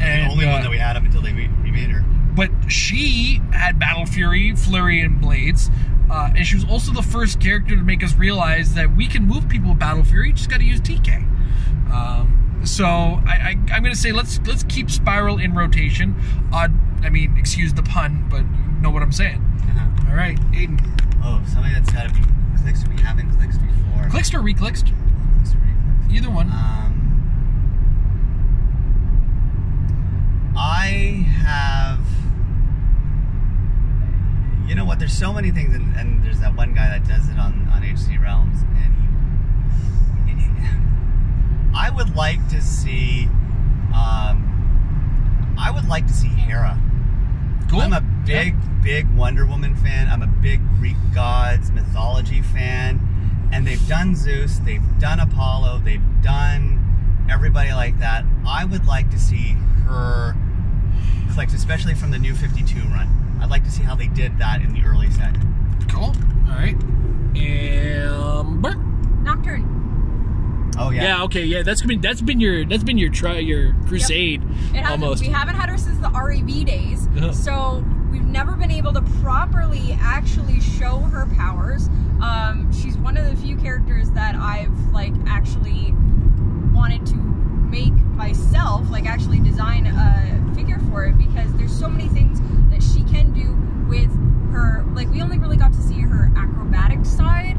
And the only one that we had up until they remade her. But she had Battle Fury, Flurry, and Blades. And she was also the first character to make us realize that we can move people with Battle Fury, you just got to use TK. So I'm going to say let's keep Spiral in rotation. I mean, excuse the pun, but you know what I'm saying. All right, Aiden. Oh, somebody that's got to be Clixed. We haven't Clixed before. Clixed or Reclixed? Clixed or Reclixed. Either one. I have... You know what? There's so many things, and there's that one guy that does it on HC Realms, and I would like to see. I would like to see Hera. Cool. I'm a big Wonder Woman fan. I'm a big Greek gods mythology fan, and they've done Zeus, they've done Apollo, they've done everybody like that. I would like to see her clicked, especially from the New 52 run. I'd like to see how they did that in the early set. Cool. All right. Amber. Nocturne. Oh yeah. Yeah. Okay. Yeah. That's been your crusade. Yep. Almost. We haven't had her since the REV days, so we've never been able to properly actually show her powers. She's one of the few characters that I've like actually wanted to make myself, like actually design a figure for it, because there's so many things that she can do with her. Like, we only really got to see her acrobatic side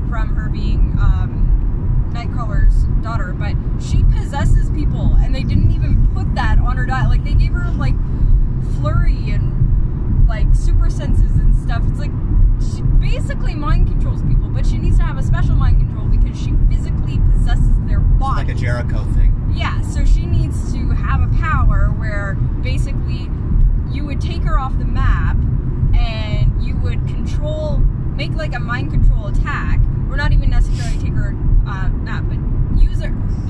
from her being Nightcrawler's daughter, but she possesses people, and they didn't even put that on her diet. Like, they gave her like flurry and like super senses and stuff. It's like she basically mind controls people, but she needs to have a special mind control because she physically possesses their body. It's like a Jericho thing. Yeah, so she needs to have a power where basically you would take her off the map and you would make like a mind control attack, or not even necessarily take her map, but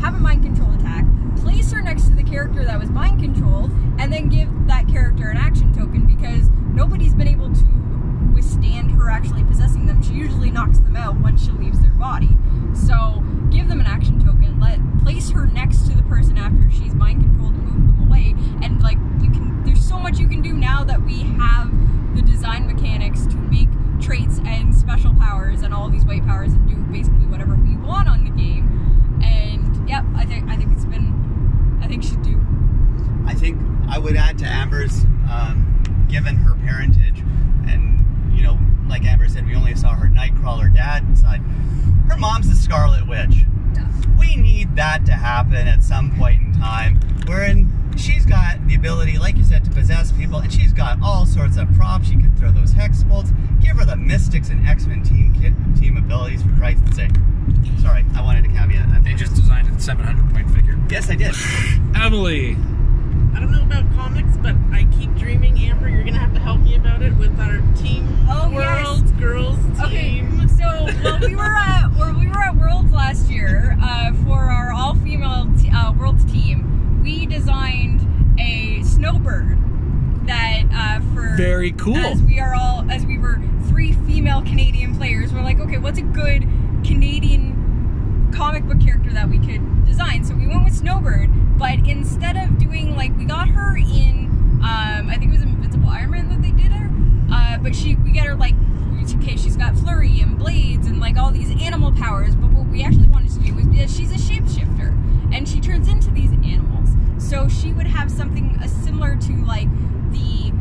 have a mind control attack, place her next to the character that was mind controlled, and then give that character an action token, because nobody's been able to withstand her actually possessing them. She usually knocks them out once she leaves their body. So give them an action token, place her next to the person after she's mind controlled and move them away, and like there's so much you can do now that we have the design mechanics to make traits and special powers and all these white powers and do basically whatever we want on the game. And yep, I think she'd do. I think I would add to Amber's, given her parentage, and you know, like Amber said, we only saw her Nightcrawler dad side. Her mom's the Scarlet Witch. Yeah. We need that to happen at some point in time, wherein she's got the ability, like you said, to possess people, and she's got all sorts of props. She could throw those hex bolts. Give her the Mystics and X-Men team abilities, for Christ's sake. Sorry, I wanted to caveat that. They just designed a 700-point figure. Yes, I did. Emily. I don't know about comics, but I keep dreaming, Amber, you're gonna have to help me about it with our Team World Girls team. Okay, so we were at Worlds last year for our all-female Worlds team. We designed a snowbird that for very cool. As we were 3 female Canadian players, we're like, okay, what's a good Canadian comic book character that we could design? So we went with Snowbird, but instead of doing, like, we got her in I think it was Invincible Iron Man that they did her, but we get her like, okay, she's got flurry and blades and like all these animal powers, but what we actually wanted to do was, because she's a shapeshifter and she turns into these animals, so she would have something similar to like the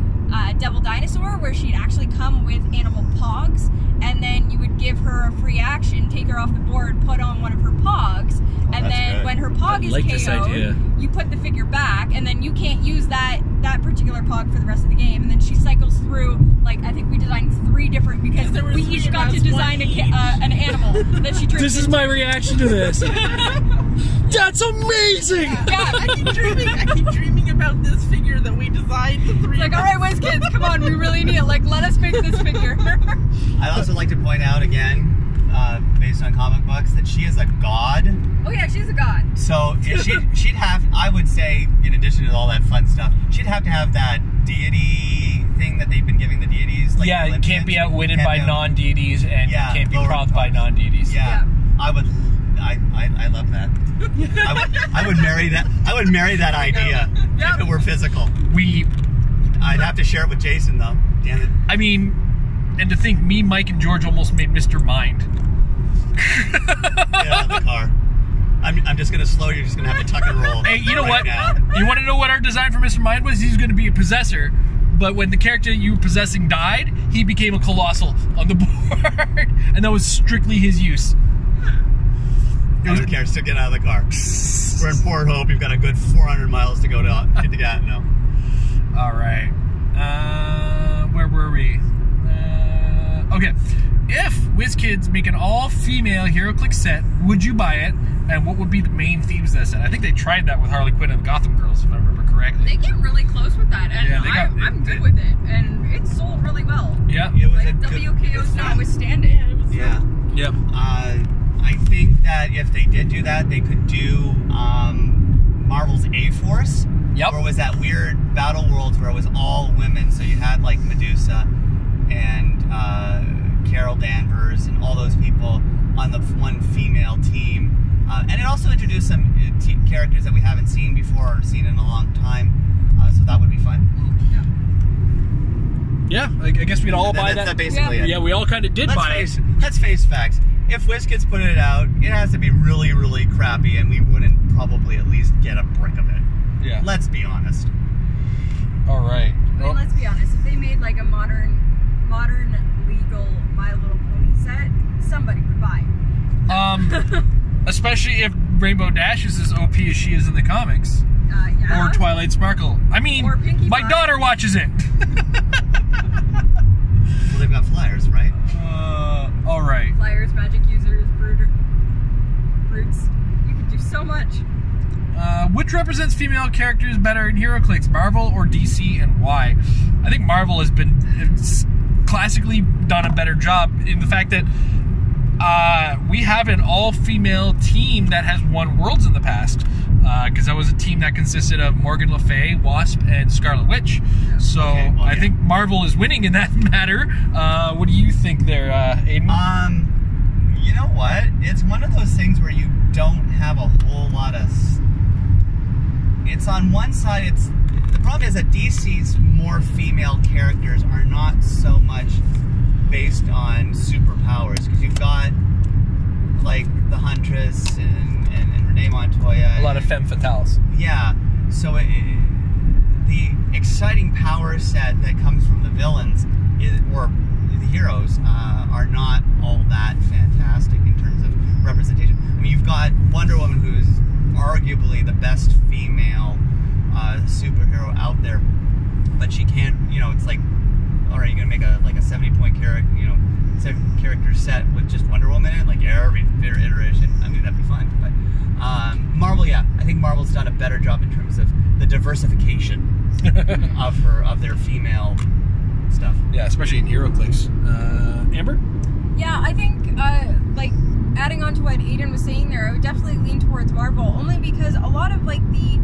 Devil Dinosaur, where she'd actually come with animal pogs, and then you would give her a free action, take her off the board, put on one of her pogs, and then good. when her pog is KO'd, you put the figure back, and then you can't use that particular pog for the rest of the game, and then she cycles through, like, I think we designed 3 different, because we each got to design an animal that she turns This is my reaction to this. That's amazing! Yeah. I keep dreaming about this figure that we designed, the 3 Like, alright, Wiz Kids, come on, we really need it. Like, let us make this figure. I'd also like to point out again, based on comic books, that she is a god. Oh yeah, she's a god. So she'd have, I would say, in addition to all that fun stuff, she'd have to have that deity thing that they've been giving the deities. Like Yeah, it can't be outwitted by non-deities, and Yeah, can't be lower prompted by non-deities. Yeah, I love that. I would marry that. I would marry that idea if it were physical. I'd have to share it with Jason though. Damn it. I mean, and to think me, Mike, and George almost made Mr. Mind. Get out of the car. I'm just gonna slow. You're just gonna have to tuck and roll. Hey, you know right what? now. You want to know what our design for Mr. Mind was? He's going to be a possessor, but when the character you were possessing died, he became a colossal on the board, and that was strictly his use. I don't care. Still get out of the car. We're in Port Hope. We've got a good 400 miles to go to Gatineau. All right. Where were we? Okay. If WizKids make an all-female Heroclix set, would you buy it? And what would be the main themes of that set? I think they tried that with Harley Quinn and the Gotham Girls, if I remember correctly. They get really close with that, and Yeah, I'm good with it, and it sold really well. Yeah. It was Like, a good, WKO's notwithstanding. yeah. Yep. I think that if they did do that, they could do Marvel's A-Force. Yep. Or was that weird Battle Worlds where it was all women? So you had like Medusa and Carol Danvers and all those people on the one female team. And it also introduced some characters that we haven't seen before or seen in a long time. So that would be fun. Yeah, I guess we'd all buy that. That's basically it. Yeah, we all kind of did buy it. Let's face facts. If WizKids put it out, it has to be really, really crappy, and we wouldn't probably at least get a brick of it. Yeah. Let's be honest. All right. I mean, let's be honest. If they made like a modern legal My Little Pony set, somebody would buy it. Especially if Rainbow Dash is as OP as she is in the comics. Yeah. Or Twilight Sparkle. I mean, Or Pinkie my Pie. daughter watches it. Well, they've got flyers, right? All right. Flyers, magic users, brutes. You could do so much. Which represents female characters better in Heroclix, Marvel or DC, and why? I think Marvel has been classically done a better job in the fact that we have an all-female team that has won Worlds in the past. Because that was a team that consisted of Morgan Le Fay, Wasp, and Scarlet Witch. So Okay, well, I think Marvel is winning in that matter. What do you think there, Aiden? You know what? It's one of those things where you don't have a whole lot of... It's on one side, the problem is that DC's more female characters are not so much based on superpowers. Because you've got, like, the Huntress and Renee Montoya. A lot of femme fatales. Yeah, so the exciting power set that comes from the villains or the heroes are not all that fantastic in terms of representation. I mean, you've got Wonder Woman, who's arguably the best female superhero out there, but she can't. You know, it's like, all right, you're gonna make a 70-point character set with just Wonder Woman in it, like every iteration. I mean, that'd be fun, but. Marvel, yeah, I think Marvel's done a better job in terms of the diversification of their female stuff. Yeah, especially in Heroclix. Amber? Yeah, I think, like, adding on to what Aiden was saying there, I would definitely lean towards Marvel, only because a lot of, like, the,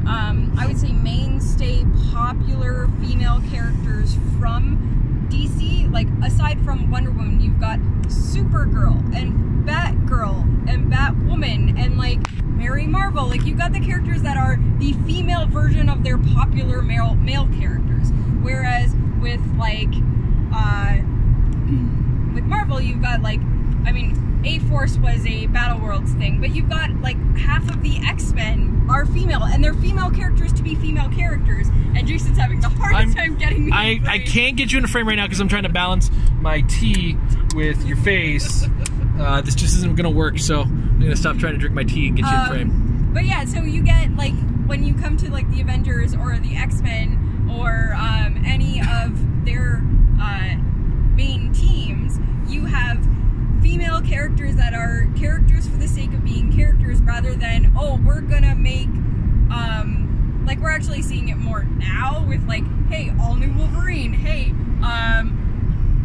I would say, mainstay popular female characters from DC, like, aside from Wonder Woman, you've got Supergirl, and Batgirl, and Batwoman, and, like, Mary Marvel. Like, you've got the characters that are the female version of their popular male characters. Whereas with, like, with Marvel, you've got, like, I mean, A-Force was a Battle Worlds thing, but you've got like half of the X-Men are female, and they're female characters to be female characters, and Jason's having the hardest time getting me in the I frame. can't get you in a frame right now because I'm trying to balance my tea with your face. This just isn't going to work, so I'm going to stop trying to drink my tea and get you in frame. But yeah, so you get, like, when you come to, like, the Avengers or the X-Men or any of their main teams, you have female characters that are characters for the sake of being characters rather than, oh, we're gonna make, like, we're actually seeing it more now with, like, hey, all-new Wolverine, hey,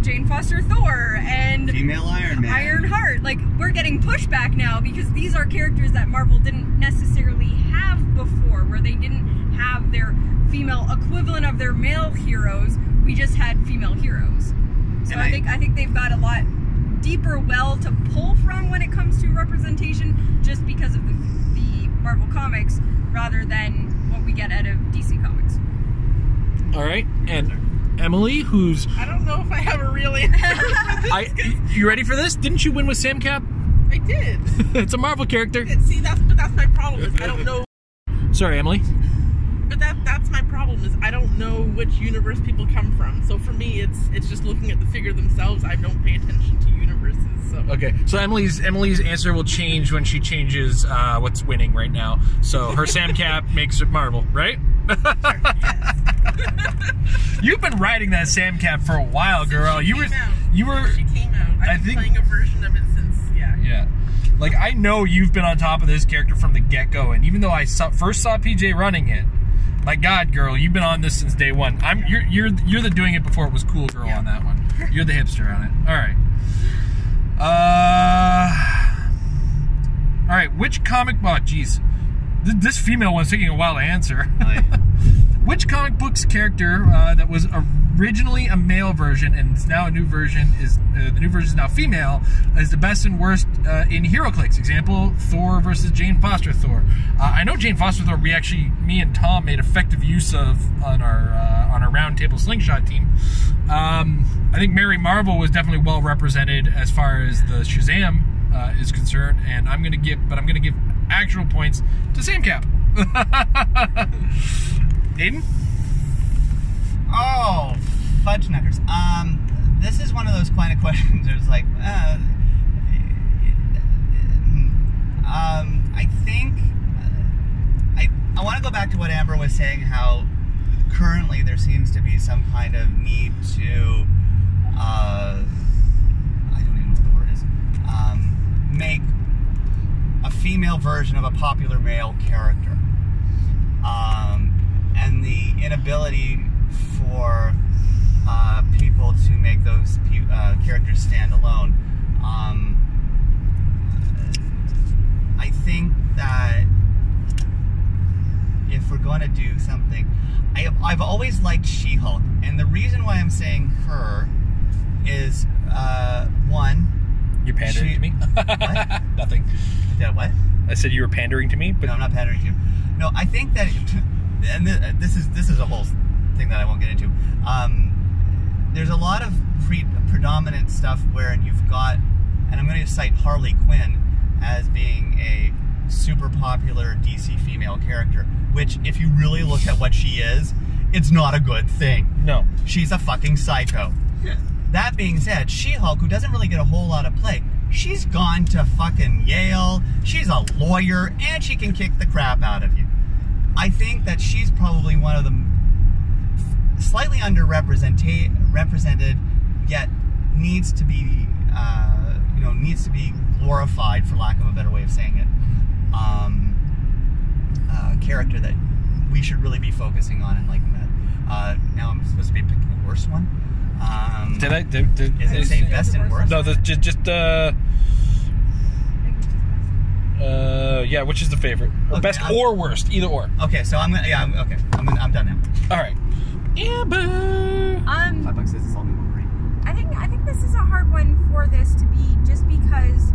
Jane Foster Thor, and female Iron Man. Ironheart. Like, we're getting pushback now because these are characters that Marvel didn't necessarily have before, where they didn't have their female equivalent of their male heroes. We just had female heroes. So I think they've got a lot deeper well to pull from when it comes to representation, just because of the Marvel comics rather than what we get out of DC Comics. All right, and Emily, who's... I don't know if I have a real answer for this. You ready for this? Didn't you win with Sam Cap? I did. It's a Marvel character. See, that's my problem. Is I don't know. Sorry, Emily. But that's my problem. Is I don't know which universe people come from. So for me, it's just looking at the figure themselves. I don't pay attention to universes. So. Okay, so Emily's answer will change when she changes what's winning right now. So her Sam Cap makes it Marvel, right? You've been riding that Sam Cap for a while, girl. She came out. I've been playing a version of it since, Yeah. Like, I know you've been on top of this character from the get-go, and even though I first saw PJ running it, my God, girl, you've been on this since day one. You're the doing it before it was cool girl on that one. You're the hipster on it. All right. All right. Which comic? Oh, geez. This female one's taking a while to answer. Which comic book's character that was originally a male version and is now a new version the new version is now female is the best and worst in Heroclix? Example: Thor versus Jane Foster Thor. I know Jane Foster Thor. Me and Tom made effective use of on our round table slingshot team. I think Mary Marvel was definitely well represented as far as the Shazam is concerned, and I'm gonna give actual points to Sam Cap. Aiden? Oh, fudge knuckers. This is one of those kind of questions where it's like, I think, I want to go back to what Amber was saying, how currently there seems to be some kind of need to, I don't even know what the word is, make a female version of a popular male character. And the inability for people to make those characters stand alone. I think that if we're going to do something, I've always liked She-Hulk, and the reason why I'm saying her is one. You're pandering to me? What? Nothing. Did what? I said you were pandering to me, but no, I'm not pandering to you. No, I think that, and this is a whole thing that I won't get into. There's a lot of predominant stuff where you've got, and I'm going to cite Harley Quinn as being a super popular DC female character, which, if you really look at what she is, it's not a good thing. No. She's a fucking psycho. Yeah. That being said, She-Hulk, who doesn't really get a whole lot of play, she's gone to fucking Yale, she's a lawyer, and she can kick the crap out of you. I think that she's probably one of the slightly underrepresented, yet needs to be, needs to be glorified, for lack of a better way of saying it. Character that we should really be focusing on and liking that. Now I'm supposed to be picking the worst one. Is it saying best and worst? No, yeah, which is the favorite? Or okay, best or worst, either or. Okay, so I'm done now. All right, Amber. $5 says it's all new Wolverine. I think this is a hard one for this to be, just because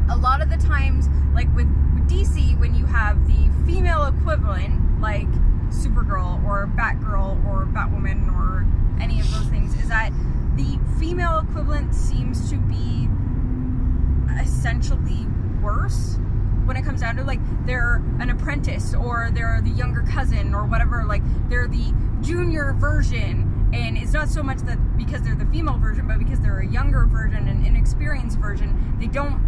a lot of the times, like with DC, when you have the female equivalent, like Supergirl or Batgirl or Batwoman or any of those things, is that the female equivalent seems to be essentially worse when it comes down to, like, they're an apprentice, or they're the younger cousin, or whatever, like, they're the junior version, and it's not so much that because they're the female version, but because they're a younger version, an inexperienced version, they don't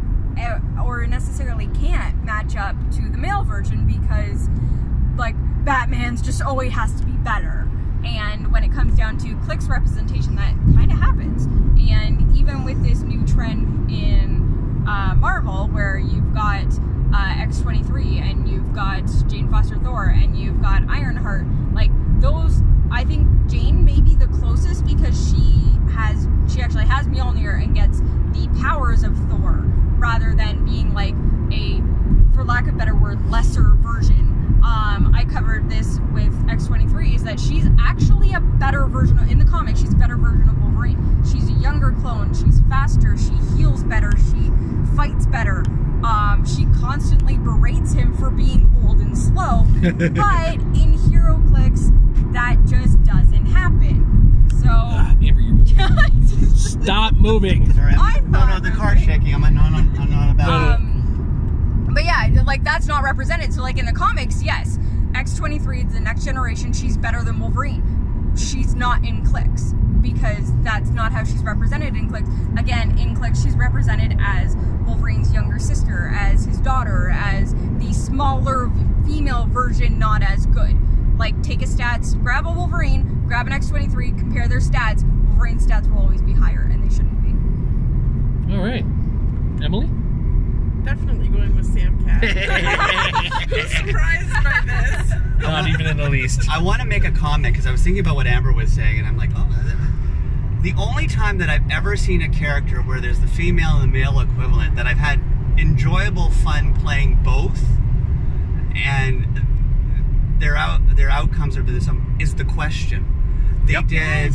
or necessarily can't match up to the male version, because, like, Batman's just always has to be better. And when it comes down to Clix representation, that kind of happens. And even with this new trend in Marvel, where you've got X-23, and you've got Jane Foster Thor, and you've got Ironheart, like, those, I think Jane may be the closest, because she actually has Mjolnir and gets the powers of Thor, rather than being like a, for lack of a better word, lesser version. I covered this with X-23, is that she's actually a better version in the comics. She's a better version of Wolverine. She's a younger clone. She's faster. She heals better. She fights better. She constantly berates him for being old and slow. But in Heroclix, that just doesn't happen. So Amber, you're moving. Stop moving. Sorry, no, the car's shaking. I'm not about it. But yeah, like, that's not represented. So, like, in the comics, yes, X-23 is the next generation. She's better than Wolverine. She's not in Clix, because that's not how she's represented in Clix. Again, in Clix, she's represented as Wolverine's younger sister, as his daughter, as the smaller female version, not as good. Like, take a stats, grab a Wolverine, grab an X-23, compare their stats. Wolverine's stats will always be higher, and they shouldn't be. All right. Emily? Definitely going with Sam Cat. I'm surprised by this. Not even in the least. I want to make a comment, because I was thinking about what Amber was saying, and I'm like, oh, the only time that I've ever seen a character where there's the female and the male equivalent, that I've had enjoyable fun playing both, and their outcomes are is The Question. They did.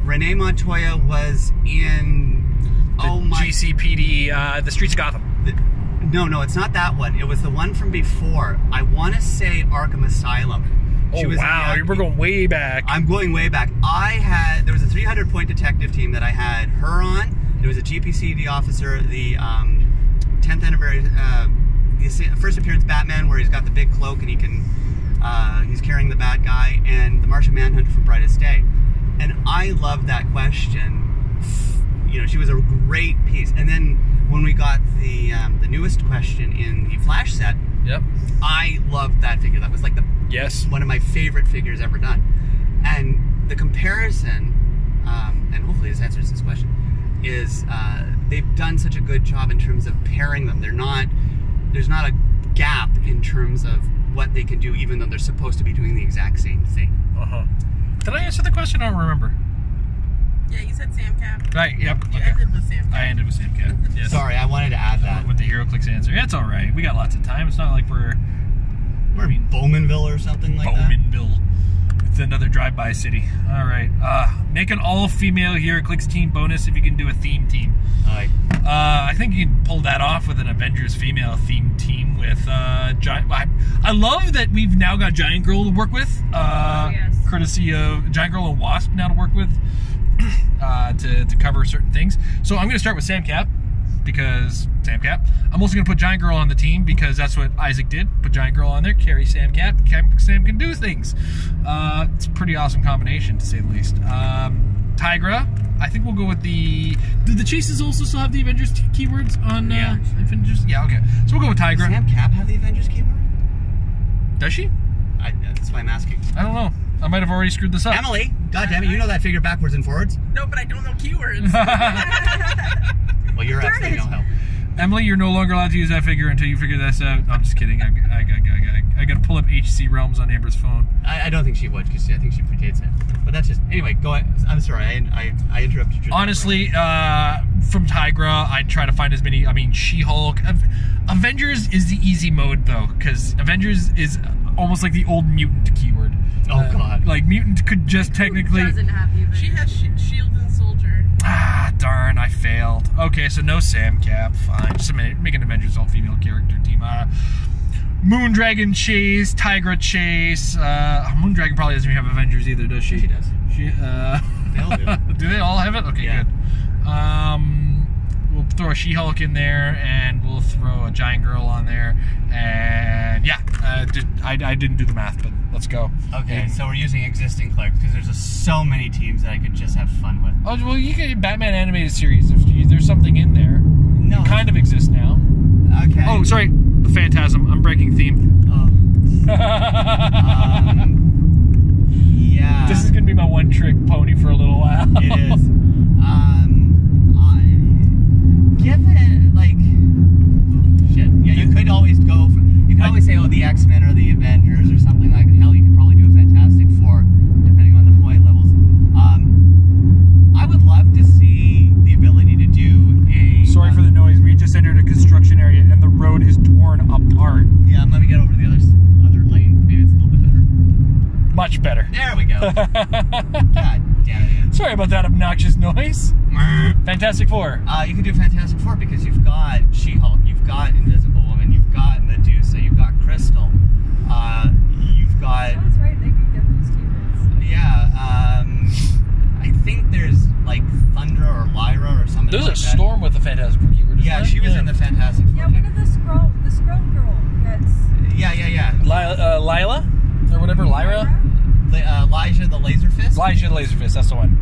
Renee Montoya was in GCPD, The Streets of Gotham. No, it's not that one. It was the one from before. I want to say Arkham Asylum. Oh, wow, we're going way back. I'm going way back. There was a 300-point detective team that I had her on. There was a GPCD officer, the 10th anniversary, the first appearance Batman, where he's got the big cloak and he's carrying the bad guy, and the Martian Manhunter from Brightest Day. And I loved that question. You know, she was a great piece. And then when we got the newest question in the Flash set, yep, I loved that figure. That was like one of my favorite figures ever done. And the comparison, and hopefully this answers this question, is they've done such a good job in terms of pairing them. There's not a gap in terms of what they can do, even though they're supposed to be doing the exact same thing. Did I answer the question? I don't remember. Yeah, you said Sam Cap. Right, yep. You ended with Sam Cap. I ended with Sam Cap. Yes. Sorry, I wanted to add that. With the Heroclix answer. Yeah, it's alright. We got lots of time. It's not like we're in Bowmanville or something like that. Bowmanville. It's another drive-by city. Alright. Make an all-female Heroclix team bonus if you can do a theme team. I think you can pull that off with an Avengers female theme team with Giant. I love that we've now got Giant Girl to work with. Yes. Courtesy of Giant Girl and Wasp now to work with to cover certain things. So I'm going to start with Sam Cap, because Sam Cap. I'm also going to put Giant Girl on the team, because that's what Isaac did. Put Giant Girl on there, carry Sam Cap. Sam can do things. It's a pretty awesome combination, to say the least. Tigra, I think we'll go with the... Do the Chases also still have the Avengers keywords on Avengers? Yeah, okay. So we'll go with Tigra. Does Sam Cap have the Avengers keyword? Does she? That's why I'm asking. I don't know. I might have already screwed this up. Emily, goddammit, you know that figure backwards and forwards? No, but I don't know keywords. Well, you're absolutely no help. Emily, you're no longer allowed to use that figure until you figure this out. I'm just kidding. I got to pull up HC Realms on Amber's phone. I don't think she would, because I think she predates it. But that's just... Anyway, go ahead. I'm sorry, I interrupted you. Honestly, from Tigra, I'd try to find as many... I mean, She-Hulk. Avengers is the easy mode, though, because Avengers is almost like the old mutant keyword. Oh, God. Like, mutant could just technically... Who doesn't have the She has Shield and Soldier. Ah, darn, I failed. Okay, so no Sam Cap. Fine. Just make an Avengers all-female character team. Moondragon Chase, Tigra Chase. Moondragon probably doesn't even have Avengers either, does she? She does. They all do. Do they all have it? Okay, yeah. good. We'll throw a She-Hulk in there, and we'll throw a Giant Girl on there. And yeah, I didn't do the math, but let's go. Okay, so we're using existing Clix because there's just so many teams that I could just have fun with. Oh, well, you get Batman animated series. If there's something in there, No. it kind of exists now. Okay. Oh, sorry, the Phantasm. I'm breaking theme. Oh. Yeah. This is gonna be my one-trick pony for a little while. It is. Given, like, shit. Yeah, you could always go. You could always say, oh, the X-Men or the Avengers or something like that. Hell, you could probably do a Fantastic Four, depending on the point levels. I would love to see the ability to do a. Sorry for the noise. We just entered a construction area and the road is torn apart. Yeah, let me get over to the other lane. Maybe it's a little bit better. Much better. There we go. God damn it. Sorry about that obnoxious noise. Fantastic Four. You can do Fantastic Four because you've got She-Hulk, you've got Invisible Woman, you've got Medusa, you've got Crystal, you've got. Oh, that's right. They can get those keywords. Yeah. I think there's like Thundra or Lyra or something. There's like a that. Storm with a Fantastic Four keyword. Yeah, she was in the Fantastic Four. Yeah, what did the scroll girl gets? Yeah. Lila? Or whatever, Lyra? Elijah the Laserfist. Elijah the Laserfist, that's the one.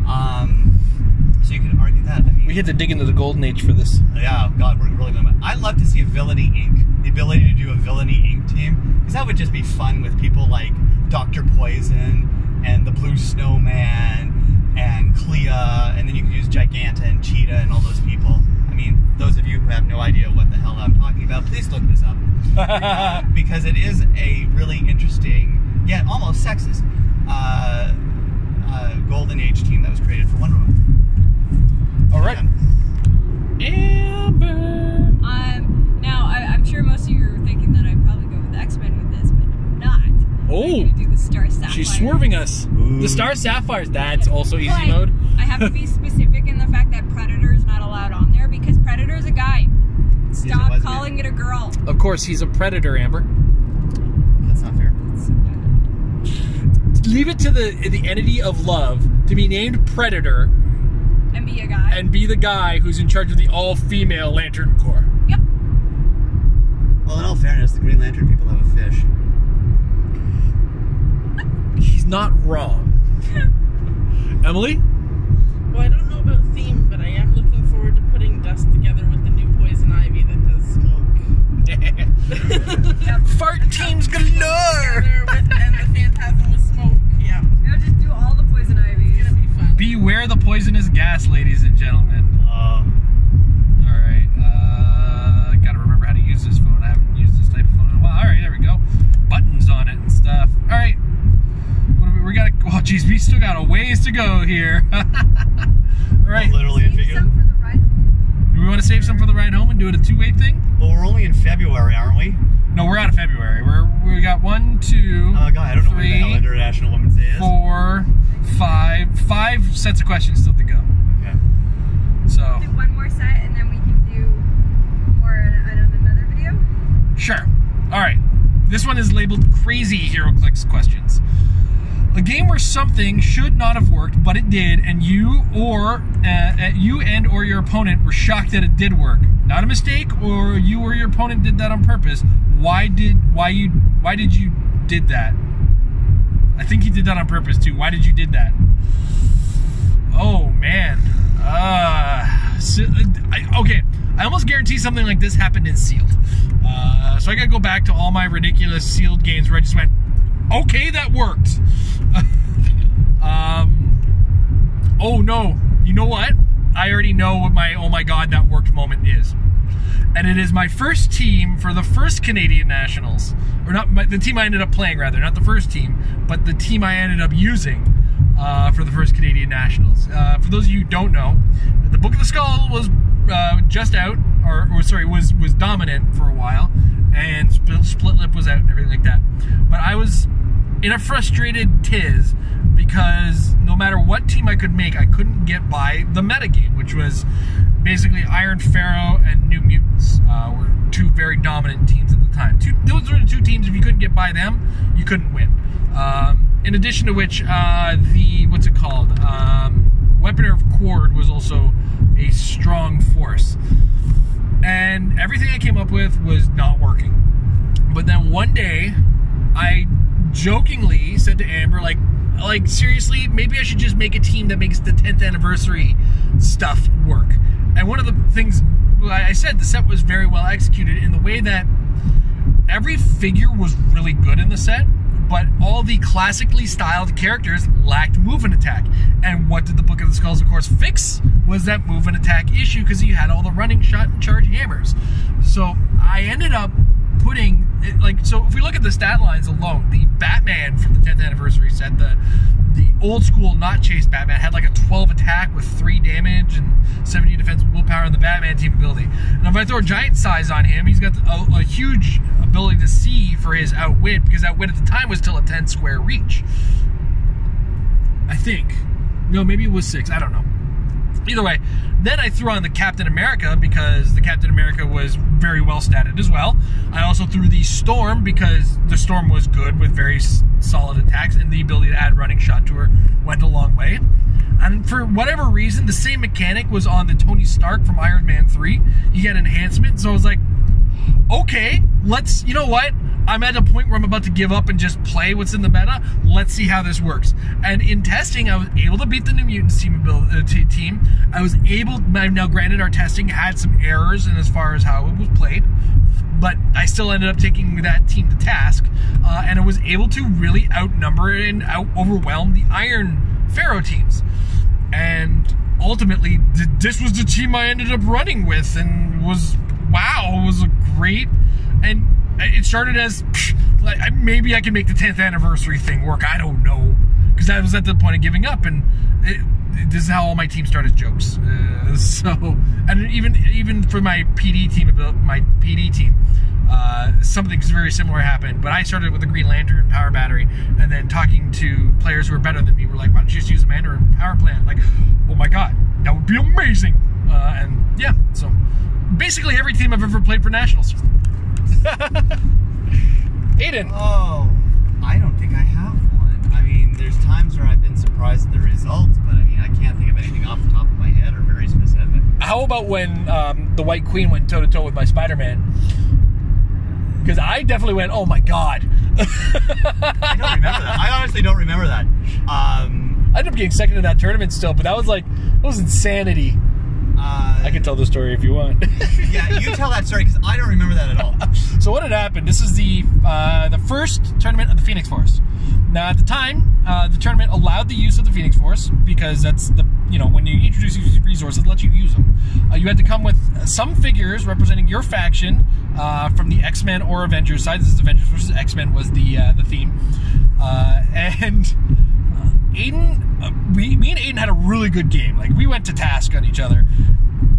So you could argue that. I mean, We had to dig into the golden age for this. yeah, God, we're really going. I'd love to see a Villainy Inc. The ability to do a Villainy Inc. team, because that would just be fun with people like Dr. Poison and the Blue Snowman and Clea, and then you could use Giganta and Cheetah and all those people. I mean, those of you who have no idea what the hell I'm talking about, please look this up. Because it is a really interesting, yet almost sexist, Golden Age team that was created for Wonder Woman. All right. Amber. Now I'm sure most of you are thinking that I'd probably go with X-Men with this, but I'm not. Oh. I'm gonna do the Star Sapphire. She's swerving us. Ooh. The Star Sapphires, that's also easy But mode. I have to be specific in the fact that Predator is not allowed on there because Predator is a guy. Stop wasn't calling it a girl. Of course, he's a predator, Amber. That's not fair. It's so bad. Leave it to the entity of love to be named Predator And be a guy. and be the guy who's in charge of the all-female Lantern Corps. Yep. Well, in all fairness, the Green Lantern people have a fish. He's not wrong. Emily? Well, I don't know about theme, but I am looking forward to putting Dust together with the new Poison Ivy that does smoke. Fart teams galore! And the Phantasm with smoke. Yeah. We'll just do all the Poison Ivies. It's gonna be fun. Beware the poisonous gas, ladies and gentlemen. Alright, gotta remember how to use this phone. I haven't used this type of phone in a while. Alright, there we go. Buttons on it and stuff. Alright. We got, oh geez, we still got a ways to go here. Alright. Literally, if you Save some for the ride home. Do we want to save some for the ride home and do it a two-way thing? well, we're only in February, aren't we? No, we're out of February. We got 1, 2, Oh God, I don't know when the hell 3, International Women's Day is. 4, 5 sets of questions still to go. Okay. So, Do one more set and then we can do more on another video. sure. Alright. This one is labeled Crazy Heroclix Questions. A game where something should not have worked, but it did, and you and or your opponent were shocked that it did work. Not a mistake, or you or your opponent did that on purpose. Why did you did that? I think you did that on purpose too. Why did you did that? Oh man. Okay. I almost guarantee something like this happened in Sealed. So I gotta go back to all my ridiculous Sealed games where I just went, okay, that worked. Oh no, you know what? I already know what my oh my god that worked moment is. And it is my first team for the first Canadian Nationals. Or not, the team I ended up playing rather, not the first team, but the team I ended up using for the first Canadian Nationals. For those of you who don't know, the Book of the Skull was just out, or sorry, was dominant for a while, and Split Lip was out and everything like that. But I was in a frustrated tiz because no matter what team I could make, I couldn't get by the metagame, which was basically Iron Pharaoh and New Mutants were two very dominant teams at the time. Those were the two teams, if you couldn't get by them, you couldn't win. In addition to which, Weapon of Cord was also a a strong force. And everything I came up with was not working. But then one day, I jokingly said to Amber, like seriously, maybe I should just make a team that makes the 10th anniversary stuff work. And one of the things I said, the set was very well executed in the way that every figure was really good in the set, but all the classically styled characters lacked move and attack. And what did the Book of the Skulls, of course, fix? Was that move and attack issue, because you had all the running, shot, and charge hammers. So I ended up putting, so if we look at the stat lines alone, the Batman from the 10th anniversary set, the old school not chase Batman had like a 12 attack with 3 damage and 70 defense willpower in the Batman team ability. And if I throw giant size on him, he's got a huge ability to see for his outwit, because outwit at the time was still a 10 square reach. I think. No, maybe it was 6. I don't know. Either way, then I threw on the Captain America because the Captain America was very well statted as well. I also threw the Storm because the Storm was good with very solid attacks, and the ability to add running shot to her went a long way. And for whatever reason, the same mechanic was on the Tony Stark from Iron Man 3. He had enhancement, so I was like, okay, you know what? I'm at a point where I'm about to give up and just play what's in the meta. Let's see how this works. And in testing, I was able to beat the New Mutants team. I was able, now granted our testing had some errors in as far as how it was played, but I still ended up taking that team to task, and I was able to really outnumber and overwhelm the Iron Pharaoh teams. And ultimately, this was the team I ended up running with, and it was a great, and it started as, maybe I can make the 10th anniversary thing work, I don't know, because I was at the point of giving up, and this is how all my teams start as jokes. And even for my PD team, something very similar happened, but I started with the Green Lantern power battery, and then talking to players who were better than me were like, why don't you just use a Mandarin power plant? Like, oh my god, that would be amazing. And yeah, so basically every team I've ever played for Nationals. Aiden. Oh, I don't think I have one. I mean, there's times where I've been surprised at the results, but I mean, I can't think of anything off the top of my head or very specific. How about when the White Queen went toe-to-toe with my Spider-Man? Because I definitely went, oh my god. I don't remember that. I honestly don't remember that. I ended up getting second in that tournament still, but that was insanity. I can tell the story if you want. Yeah, you tell that story, because I don't remember that at all. So what had happened, this is the first tournament of the Phoenix Force. Now at the time, the tournament allowed the use of the Phoenix Force, because that's when you introduce these resources, it lets you use them. You had to come with some figures representing your faction from the X-Men or Avengers side. This is Avengers versus X-Men was the theme. And Aiden, me and Aiden had a really good game. Like, we went to task on each other.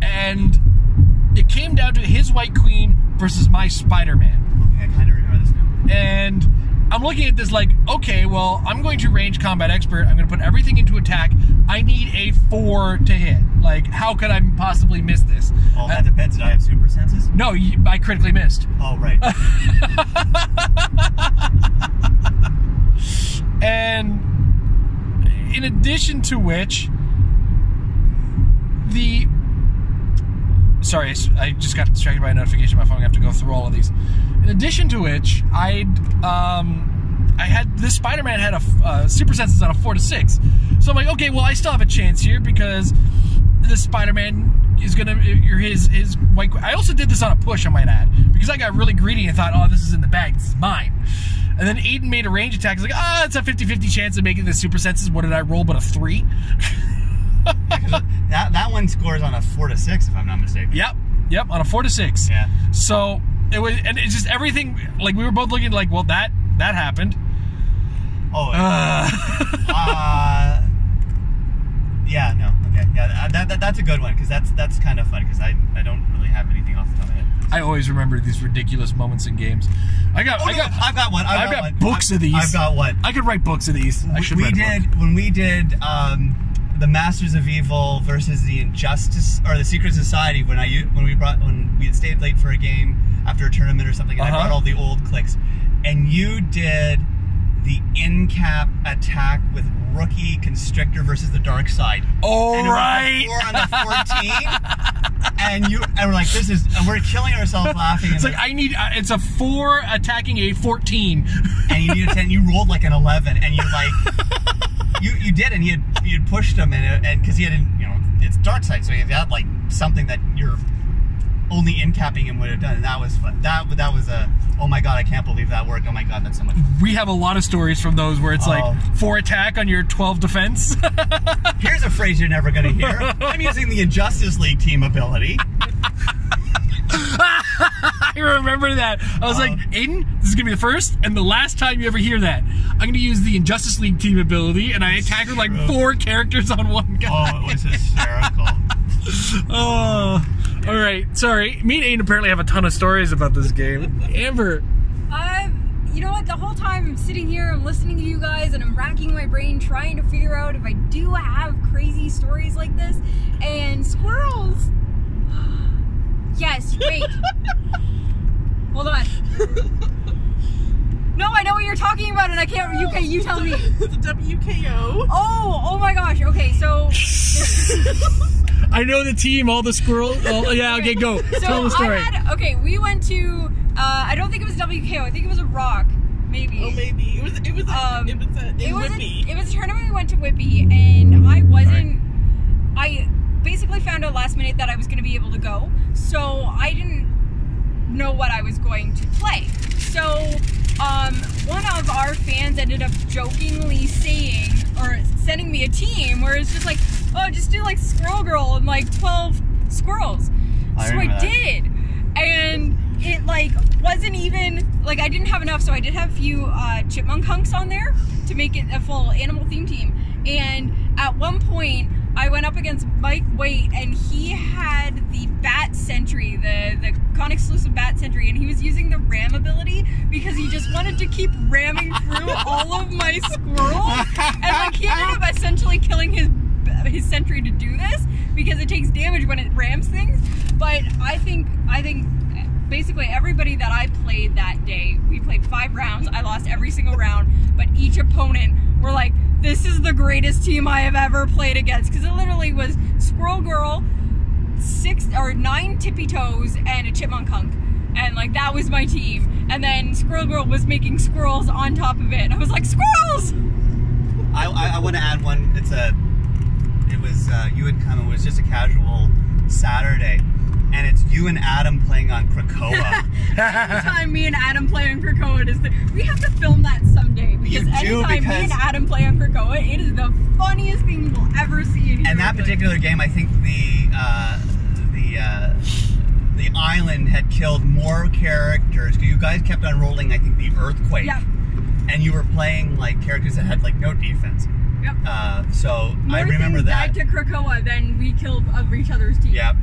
And it came down to his White Queen versus my Spider-Man. Okay, I kind of remember this now. And I'm looking at this like, okay, well, I'm going to range combat expert. I'm going to put everything into attack. I need a 4 to hit. Like, how could I possibly miss this? Oh, that depends. Did I have super senses? No, I critically missed. Oh, right. And in addition to which, sorry, I just got distracted by a notification on my phone. I have to go through all of these. In addition to which, I had this Spider-Man had a super senses on a 4 to 6. So I'm like, okay, well, I still have a chance here, because this Spider-Man is gonna his White. I also did this on a push, I might add, because I got really greedy and thought, oh, this is in the bag, this is mine. And then Aiden made a range attack. He's like, it's a 50-50 chance of making the super senses. What did I roll? But a 3. that one scores on a 4 to 6, if I'm not mistaken. Yep, on a 4 to 6. Yeah. So it was, and it's just everything. Like, we were both looking like, well, that happened. Oh. Yeah. No. Okay. Yeah. That's a good one, because that's kind of fun, because I don't really have anything off the top of my head. I always remember these ridiculous moments in games. I've got one. I've got books of these. I've got one. I could write books of these. When we did the Masters of Evil versus the Injustice, or the Secret Society, when we had stayed late for a game after a tournament or something, and I brought all the old Clix, and you did the in-cap attack with Rookie Constrictor versus the Dark Side. Oh, and right. It was a 4 on the 14, and we're like, this is, and we're killing ourselves laughing. It's like, it's a 4 attacking a 14. And you need a 10. You rolled like an 11, and you like, you did, and you had pushed him, and because he had, it's Dark Side, so he had like something that you're only in-capping him would have done, and that was fun. That was a, oh my god, I can't believe that worked. Oh my god, that's so much fun. We have a lot of stories from those where it's like 4 attack on your 12 defense. Here's a phrase you're never going to hear. I'm using the Injustice League team ability. I remember that. I was like, Aiden, this is going to be the first and the last time you ever hear that. I'm going to use the Injustice League team ability, and I attack with like 4 characters on one guy. Oh, it was hysterical. Oh, all right. Sorry. Me and Aiden apparently have a ton of stories about this game. Amber. You know what? The whole time I'm sitting here, I'm listening to you guys, and I'm racking my brain trying to figure out if I do have crazy stories like this. And squirrels. Yes. Wait. Hold on. No, I know what you're talking about, and I can't. You tell me. The WKO. Oh my gosh. Okay, so. I know the team, all the squirrels. Oh, yeah, okay, go. So tell the story. We went to, I don't think it was WKO, I think it was a rock, maybe. Oh, maybe. It was Whippy. It was a tournament we went to Whippy, and I basically found out last minute that I was going to be able to go, so I didn't know what I was going to play. So, one of our fans ended up jokingly saying, or sending me a team where it's just like, oh, just do like Squirrel Girl and like 12 squirrels. So I did. And it like wasn't even, like I didn't have enough, so I did have a few chipmunk hunks on there to make it a full animal theme team. And at one point, I went up against Mike Waite, and he had the Bat Sentry, the con exclusive Bat Sentry, and he was using the ram ability because he just wanted to keep ramming through all of my squirrels. And like he ended up essentially killing his sentry to do this because it takes damage when it rams things. But I think basically everybody that I played that day, we played 5 rounds. I lost every single round, but each opponent were like, this is the greatest team I have ever played against, because it literally was Squirrel Girl, 6 or 9 Tippy Toes, and a Chipmunk Hunk. And like that was my team. And then Squirrel Girl was making squirrels on top of it. And I was like, squirrels! I want to add one. It was you had come. It was just a casual Saturday, and it's you and Adam playing on Krakoa. Anytime me and Adam play on Krakoa, we have to film that someday. Because anytime me and Adam play on Krakoa, it is the funniest thing you will ever see in here. And that particular game, I think the island had killed more characters because you guys kept on rolling. I think the earthquake. Yep. And you were playing like characters that had like no defense. Yep. So more I remember things that. died to Krakoa than we killed of each other's team. Yep.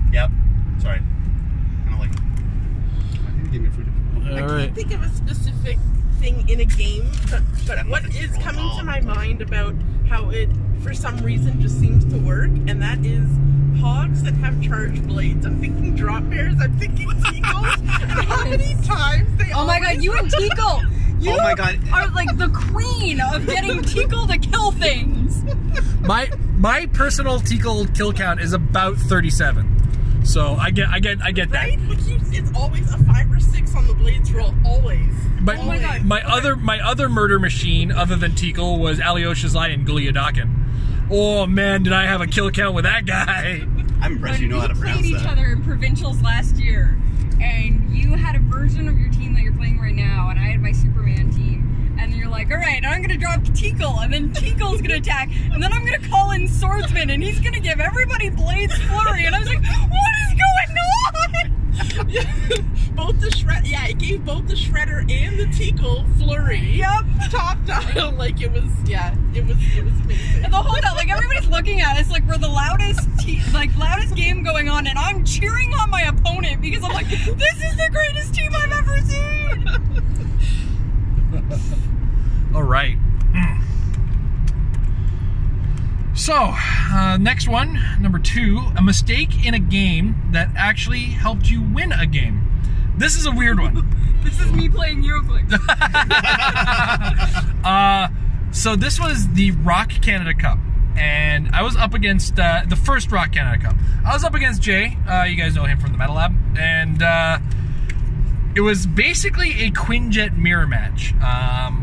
Sorry. Kind of like. I think you gave me a fruit. I can't think of a specific thing in a game, but what is coming to my mind about how it, for some reason, just seems to work, and that is hogs that have charged blades. I'm thinking drop bears, I'm thinking teagles, and how many times they Oh my god, you and Teagle! You are like the queen of getting Teagle to kill things! My personal Teagle kill count is about 37. So I get that. Right? But it's always a 5 or 6 on the blades roll, always. But oh my god. My other murder machine other than Teagle was Alyosha's Eye and Guliadakin. Oh man, did I have a kill count with that guy? I'm impressed you know how to pronounce that. We played each other in provincials last year, and you had a version of your team that you're playing right now, and I had my Superman team. And you're like, all right, I'm gonna drop Teagle, and then Teagle's gonna attack, and then I'm gonna call in Swordsman, and he's gonna give everybody Blades Flurry, and I was like, what is going on? Both the it gave both the Shredder and the Teagle Flurry. Yep. Top dial, like it was amazing. And the whole time, like everybody's looking at us like we're the loudest game going on, and I'm cheering on my opponent because I'm like, this is the greatest team I've ever seen. All right. So, next one, number 2, a mistake in a game that actually helped you win a game. This is a weird one. This is me playing Heroclix. So this was the Rock Canada Cup, and I was up against the first Rock Canada Cup. I was up against Jay. You guys know him from the Metal Lab, and it was basically a Quinjet mirror match,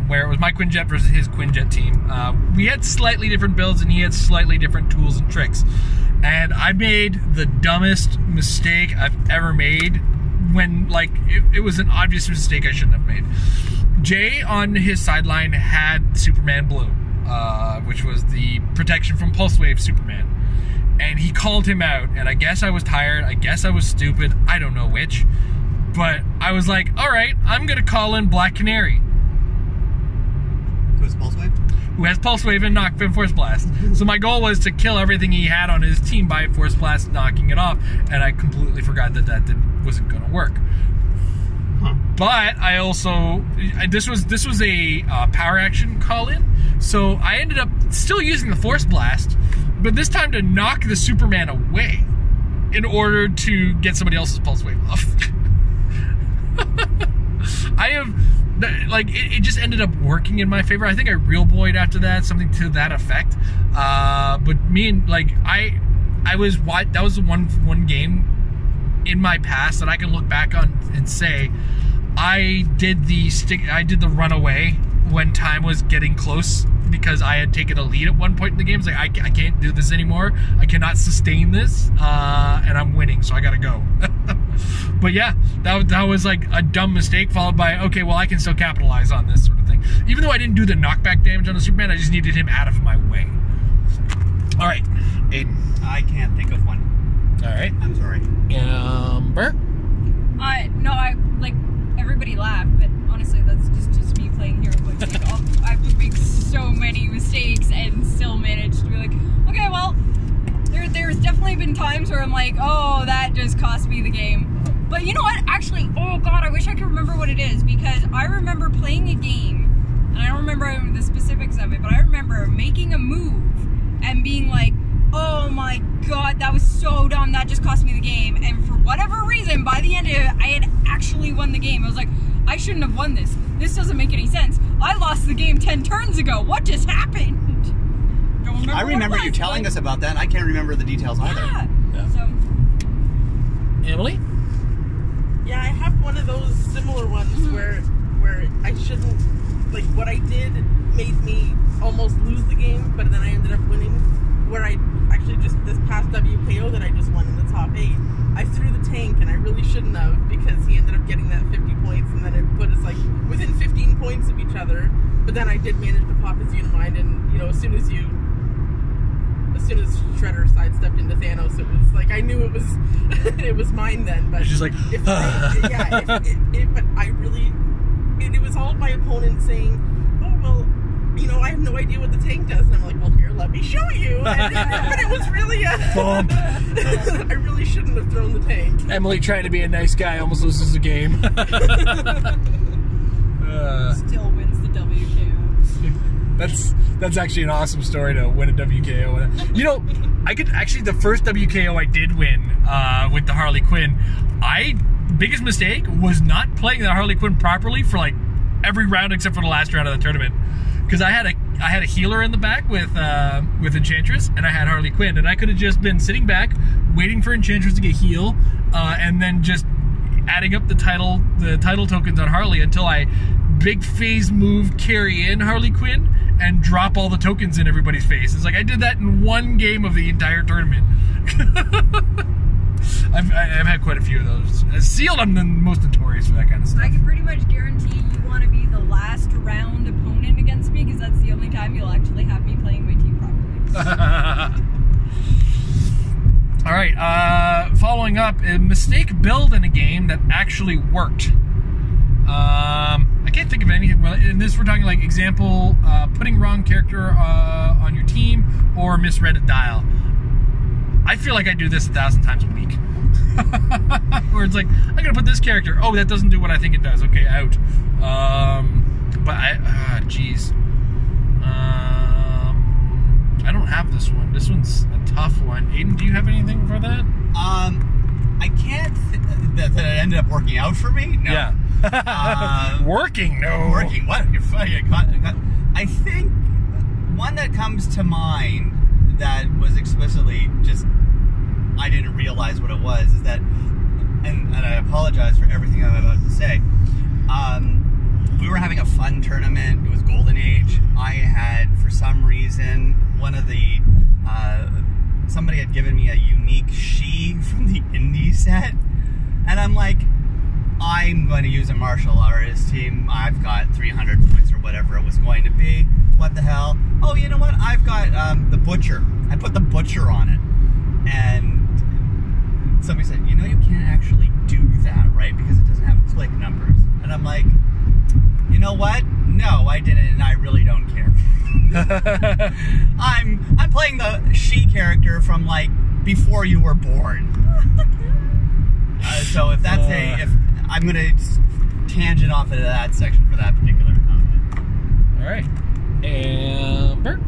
where it was my Quinjet versus his Quinjet team. We had slightly different builds, and he had slightly different tools and tricks. And I made the dumbest mistake I've ever made when, like, it was an obvious mistake I shouldn't have made. Jay on his sideline had Superman Blue, which was the protection from Pulse Wave Superman. And he called him out, and I guess I was tired, I guess I was stupid, I don't know which. But I was like, alright, I'm gonna call in Black Canary. Who has Pulse Wave? Who has Pulse Wave and Force Blast. So my goal was to kill everything he had on his team by Force Blast knocking it off, and I completely forgot that wasn't gonna work. Huh. But I also, this was a power action call-in, so I ended up still using the Force Blast, but this time to knock the Superman away in order to get somebody else's Pulse Wave off. I have, like, it just ended up working in my favor. I think I real boyed after that, something to that effect. But me and, like, that was the one game in my past that I can look back on and say I did the runaway when time was getting close because I had taken a lead at one point in the game. It's like, I can't do this anymore. I cannot sustain this, and I'm winning, so I gotta go. But yeah, that was like a dumb mistake followed by, okay, well, I can still capitalize on this sort of thing. Even though I didn't do the knockback damage on the Superman, I just needed him out of my way. All right, Aiden. I can't think of one. All right. I'm sorry. Amber? No, like, everybody laughed, but honestly, that's just me playing Heroclix. Like, I would make so many mistakes and still manage to be like, okay, well, there's definitely been times where I'm like, oh, that just cost me the game. But you know what? Actually, oh god, I wish I could remember what it is, because I remember playing a game, and I don't remember the specifics of it, but I remember making a move and being like, oh my god, that was so dumb, that just cost me the game. And for whatever reason, by the end of it, I had actually won the game. I was like, I shouldn't have won this. This doesn't make any sense. I lost the game 10 turns ago. What just happened? I remember you telling us about that, and I can't remember the details either. Yeah. So. Emily? Yeah, I have one of those similar ones where I shouldn't, like, what I did made me almost lose the game, but then I ended up winning. Where I actually just, this past WKO that I just won in the top 8, I threw the tank, and I really shouldn't have, because he ended up getting that 50 points, and then it put us, like, within 15 points of each other. But then I did manage to pop his Unimind, and, you know, as soon as Shredder sidestepped into Thanos, it was like, I knew it was it was mine then. But it's just like, but I really, it was all my opponent saying, oh, well, you know, I have no idea what the tank does. And I'm like, well, here, let me show you. But it was really bump. I really shouldn't have thrown the tank. Emily, trying to be a nice guy, almost loses the game. Still wins the WKO. That's actually an awesome story to win a WKO. You know, the first WKO I did win with the Harley Quinn, biggest mistake was not playing the Harley Quinn properly for like every round except for the last round of the tournament. Because I had a healer in the back with Enchantress, and I had Harley Quinn, and I could have just been sitting back waiting for Enchantress to get heal, and then just adding up the title tokens on Harley until I big phase move carry in Harley Quinn and drop all the tokens in everybody's face. It's like I did that in one game of the entire tournament. I've had quite a few of those. Sealed, I'm the most notorious for that kind of stuff. I can pretty much guarantee you want to be the last round opponent against me, because that's the only time you'll actually have me playing my team properly. All right, following up, a mistake build in a game that actually worked. I can't think of anything. In this, we're talking like example, putting wrong character on your team or misread a dial. I feel like I do this 1,000 times a week. Where it's like, I'm gonna put this character. Oh, that doesn't do what I think it does. Okay, out. But geez. I don't have this one. This one's a tough one. Aiden, do you have anything for that? I can't that it ended up working out for me. No. Yeah. Working, no. Working, what? You're funny. I think one that comes to mind that was explicitly just, I didn't realize what it was, is that, and I apologize for everything I'm about to say, we were having a fun tournament. It was Golden Age. I had, for some reason, one of the, somebody had given me a unique she from the indie set, and I'm like, I'm going to use a martial artist team. I've got 300 points or whatever it was going to be. What the hell? Oh, you know what? I've got the Butcher. I put the Butcher on it. And somebody said, you know, you can't actually do that, right? Because it doesn't have click numbers. And I'm like, you know what? No, I didn't, and I really don't care. I'm playing the she character from, like, before you were born. So if that's if I'm gonna tangent off into that section for that particular comment. All right, Amber.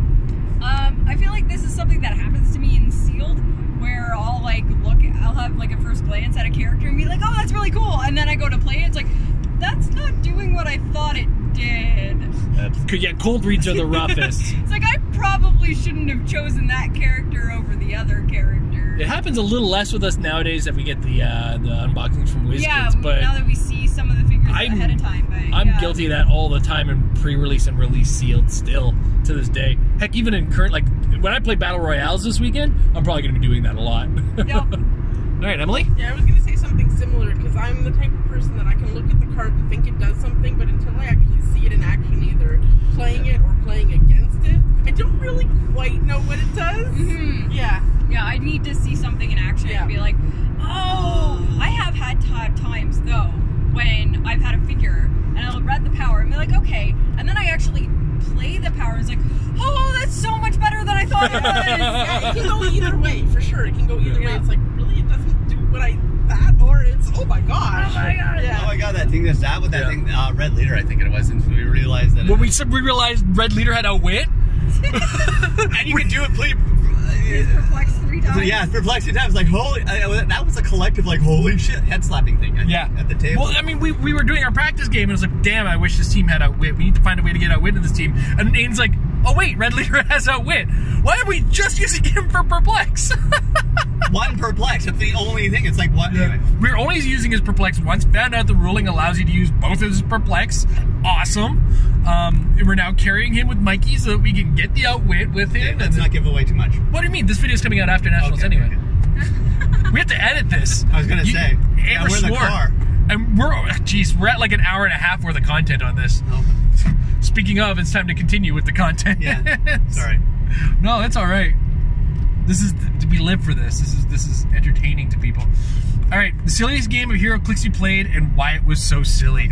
I feel like this is something that happens to me in Sealed, where I'll like I'll have like a first glance at a character and be like, oh, that's really cool, and then I go to play it, it's like, that's not doing what I thought it did. Yeah, cold reads are the roughest. It's like, I probably shouldn't have chosen that character over the other character. It happens a little less with us nowadays that we get the unboxings from WizKids, yeah, but now that we see some of the figures ahead of time. But, I'm guilty of that all the time in pre-release and release Sealed still to this day. Heck, even in current, like when I play Battle Royales this weekend, I'm probably going to be doing that a lot. Yep. All right, Emily? Yeah, I was going to say something similar, because I'm the type of person that I can look at the card and think it does something, but until I actually see it in action, either playing it or playing against it, I don't really quite know what it does. Mm-hmm. Yeah. Yeah, I need to see something in action and be like, oh, I have had times, though, when I've had a figure, and I'll read the power, and be like, okay, and then I actually play the power, and it's like, oh, that's so much better than I thought it was. Yeah, it can go either way, for sure. It can go either way. It's like, really, it doesn't do what that, or it's, oh my gosh. Oh my god. Yeah. Oh my god, that thing does that with that thing, Red Leader, I think it was, and we realized that. When we realized Red Leader had outwit. And you can do it, please. He's perplexed 3 times. Yeah, perplexed 3 times. Like, holy, that was a collective, like, holy shit, head slapping thing. At the table. Well, I mean, we were doing our practice game, and it was like, damn, I wish this team had outwit. We need to find a way to get outwit in this team. And then Aiden's like, oh wait, Red Leader has outwit. Why are we just using him for perplex? One perplex. That's the only thing. It's like, what? Anyway. We're only using his perplex once. Found out the ruling allows you to use both of his perplex. Awesome. We're now carrying him with Mikey so that we can get the outwit with him. Let's not give away too much. What do you mean? This video's coming out after Nationals anyway. Okay. We have to edit this. I was gonna say. Amber we're in the swore. car. And we're at like an hour and a half worth of content on this. Oh. Speaking of, it's time to continue with the content. Yeah. Sorry. No, that's all right. This is we live for this. This is entertaining to people. All right, the silliest game of Heroclix you played and why it was so silly.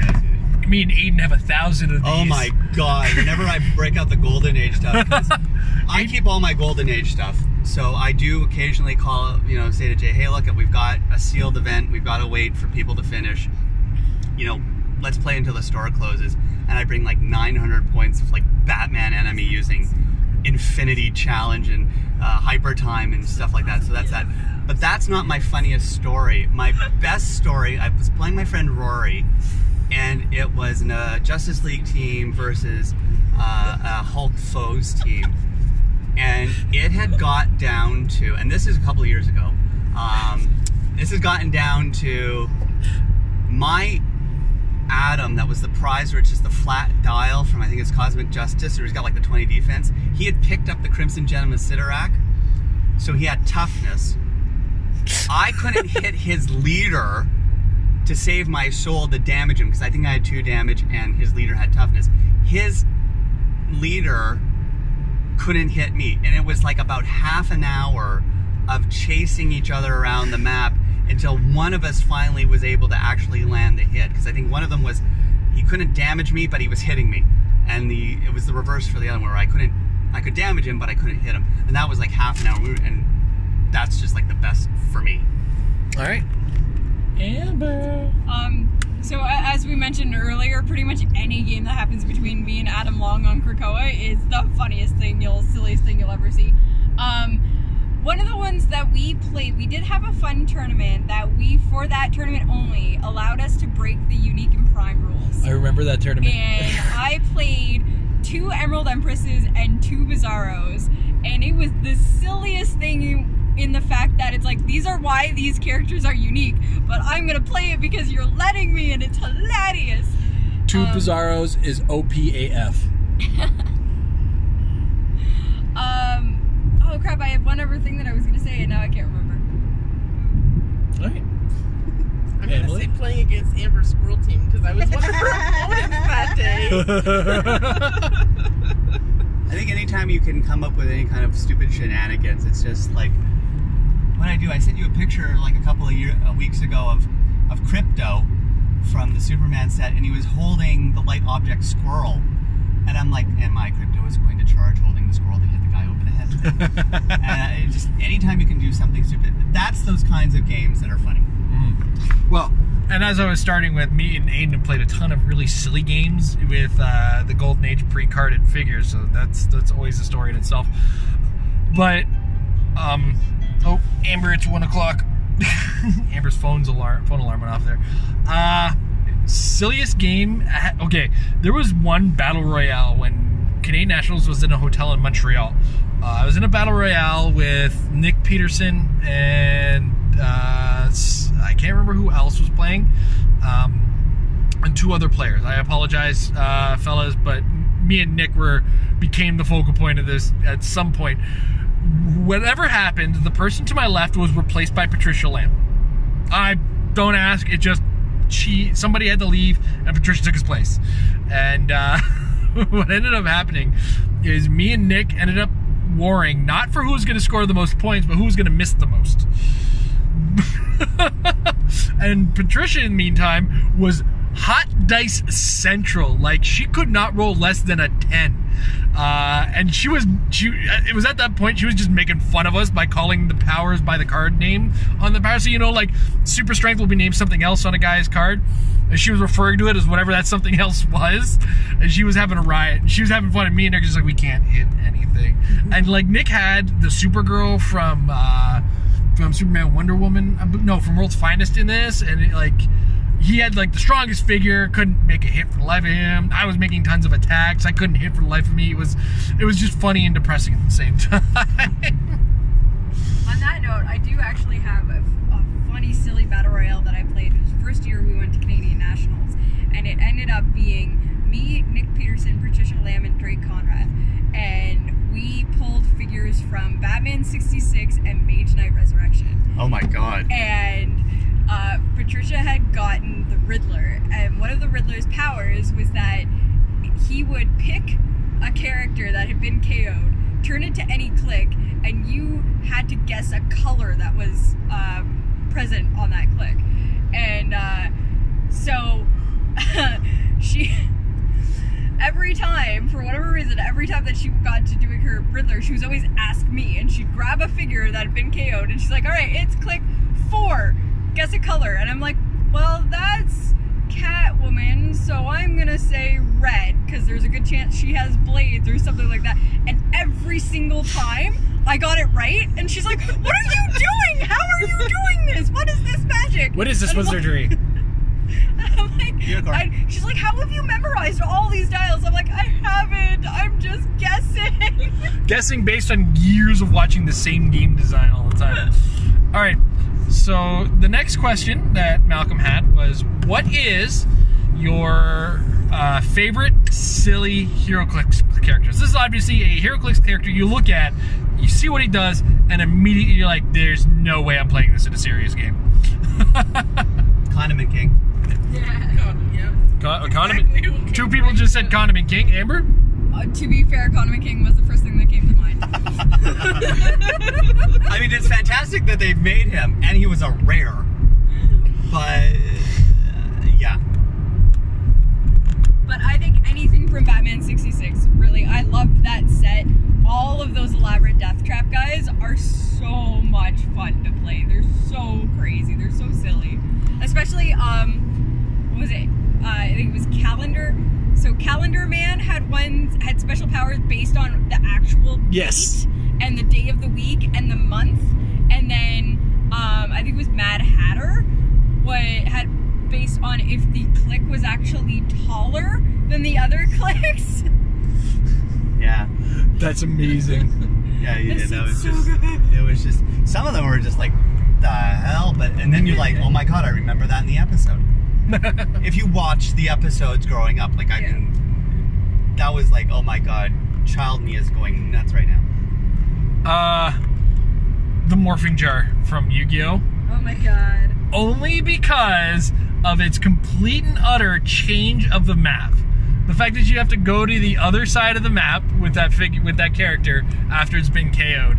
Me and Aiden have 1,000 of these. Oh my god! Whenever I break out the Golden Age stuff, 'cause I keep all my Golden Age stuff. So I do occasionally call, say to Jay, hey, look, we've got a sealed event. We've got to wait for people to finish. Let's play until the store closes. And I bring like 900 points of like Batman enemy using Infinity Challenge and Hyper Time and stuff like that. So that's that. But that's not my funniest story. My best story, I was playing my friend Rory, and it was a Justice League team versus a Hulk Foes team. And it had got down to, and this is a couple of years ago, this has gotten down to my Adam, that was the prize, which is the flat dial from, I think it's Cosmic Justice, or he's got like the 20 defense. He had picked up the Crimson Gem of Sidorak, so he had toughness. I couldn't hit his leader to save my soul to damage him, because I think I had 2 damage and his leader had toughness. His leader couldn't hit me, and it was like about half an hour of chasing each other around the map until one of us finally was able to actually land the hit, because I think one of them was, he couldn't damage me, but he was hitting me, and it was the reverse for the other one, where I could damage him, but I couldn't hit him, and that was like half an hour, and that's just like the best for me. All right, Amber. So as we mentioned earlier, pretty much any game that happens between me and Adam Long on Krakoa is the funniest thing, silliest thing you'll ever see. One of the ones that we played, we did have a fun tournament that for that tournament only, allowed us to break break the unique and prime rules. I remember that tournament. And I played 2 Emerald Empresses and 2 Bizarros, and it was the silliest thing in the fact that it's like, these are why these characters are unique, but I'm gonna play it because you're letting me, and it's hilarious. 2 Bizarros is OPAF. Oh crap, I had one other thing that I was gonna say and now I can't remember. Alright. I'm going to say playing against Amber's squirrel team because I was one of her opponents that day. I think anytime you can come up with any kind of stupid shenanigans, it's just like, what I do, I sent you a picture like a couple of weeks ago of Crypto from the Superman set, and he was holding the light object squirrel. And I'm like, and my Crypto is going to charge holding the squirrel to hit the guy over the head. And it just, anytime you can do something stupid, that's those kinds of games that are funny. Well, and as I was starting with, me and Aiden have played a ton of really silly games with the Golden Age pre-carded figures, so that's always a story in itself. But, oh, Amber, it's 1 o'clock. Amber's phone alarm went off there. Silliest game. Okay, there was one battle royale when Canadian Nationals was in a hotel in Montreal. I was in a battle royale with Nick Peterson and I can't remember who else was playing, and 2 other players. I apologize, fellas, but me and Nick became the focal point of this at some point. Whatever happened, the person to my left was replaced by Patricia Lamb. I don't ask, it just, somebody had to leave and Patricia took his place. And what ended up happening is me and Nick ended up warring, not for who was going to score the most points, but who was going to miss the most. And Patricia, in the meantime, was hot dice central. Like, she could not roll less than a 10. And it was at that point she was just making fun of us by calling the powers by the card name on the power. So, you know, like, super strength will be named something else on a guy's card, and she was referring to it as whatever that something else was, and she was having a riot. She was having fun, and me and Nick just like, we can't hit anything. And like, Nick had the Supergirl from Superman, Wonder Woman, no, from World's Finest in this, and it, like, he had like the strongest figure, couldn't make a hit for the life of him. I was making tons of attacks, I couldn't hit for the life of me. It was just funny and depressing at the same time. On that note, I do actually have a funny, silly battle royale that I played. It was the first year we went to Canadian Nationals, and it ended up being me, Nick Peterson, Patricia Lamb, and Drake Conrad, and we pulled figures from Batman 66 and Mage Knight Resurrection. Oh my god. And Patricia had gotten the Riddler, and one of the Riddler's powers was that he would pick a character that had been KO'd, turn it to any click, and you had to guess a color that was present on that click. And so she, every time, for whatever reason, every time that she got to doing her Riddler, she was always ask me, and she'd grab a figure that had been KO'd, and she's like, all right, it's click 4. Guess a color. And I'm like, well, that's Catwoman, so I'm gonna say red, because there's a good chance she has blades or something like that. And every single time I got it right, and she's like, what are you doing? How are you doing this? What is this magic? What is this wizardry? I'm like, she's like, how have you memorized all these dials? I'm like, I haven't, I'm just guessing. Guessing based on years of watching the same game design all the time. All right. So the next question that Malcolm had was, what is your favorite silly Heroclix characters? This is obviously a Heroclix character you look at, you see what he does, and immediately you're like, there's no way I'm playing this in a serious game. Condiment King. Yeah. Condiment. Exactly. 2 people just said Condiment King. Amber? To be fair, Condiment King was the first thing that came to mind. I mean, it's fantastic that they've made him, and he was a rare. But, yeah. But I think anything from Batman 66, really, I loved that set. All of those elaborate death trap guys are so much fun to play. They're so crazy. They're so silly. Especially, what was it? I think it was Calendar. So Calendar Man had special powers based on the actual date and the day of the week and the month. And then I think it was Mad Hatter had based on if the Clix was actually taller than the other Clix. Yeah. That's amazing. Yeah, This that was is so just. good. It was just. Some of them were just like, the hell, and then you're like, oh my god, I remember that in the episode. If you watch the episodes growing up, like that was like, oh my god, child me is going nuts right now. The morphing jar from Yu-Gi-Oh! Oh my god. Only because of its complete and utter change of the map. The fact that you have to go to the other side of the map with that character after it's been KO'd.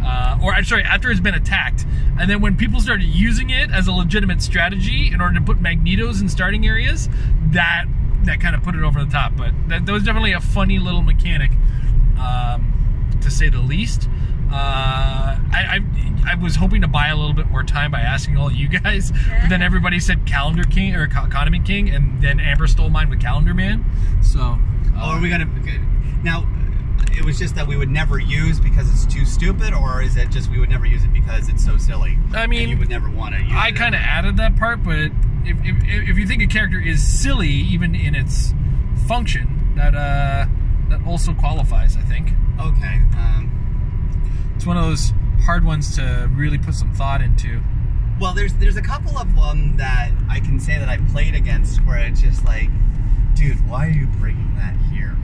After it's been attacked. And then when people started using it as a legitimate strategy in order to put Magnetos in starting areas, that kind of put it over the top. But that was definitely a funny little mechanic, to say the least. I was hoping to buy a little bit more time by asking all you guys, but then everybody said Calendar King or Economy King, and then Amber stole mine with Calendar Man. So, are we gonna now? It was just that we would never use because it's too stupid, or is it just we would never use it because it's so silly? I mean, and you would never want to use it. I kind of added that part, but if you think a character is silly, even in its function, that also qualifies, I think. Okay. It's one of those hard ones to really put some thought into. Well, there's a couple of them that I can say that I played against where it's just like, dude, why are you bringing that here?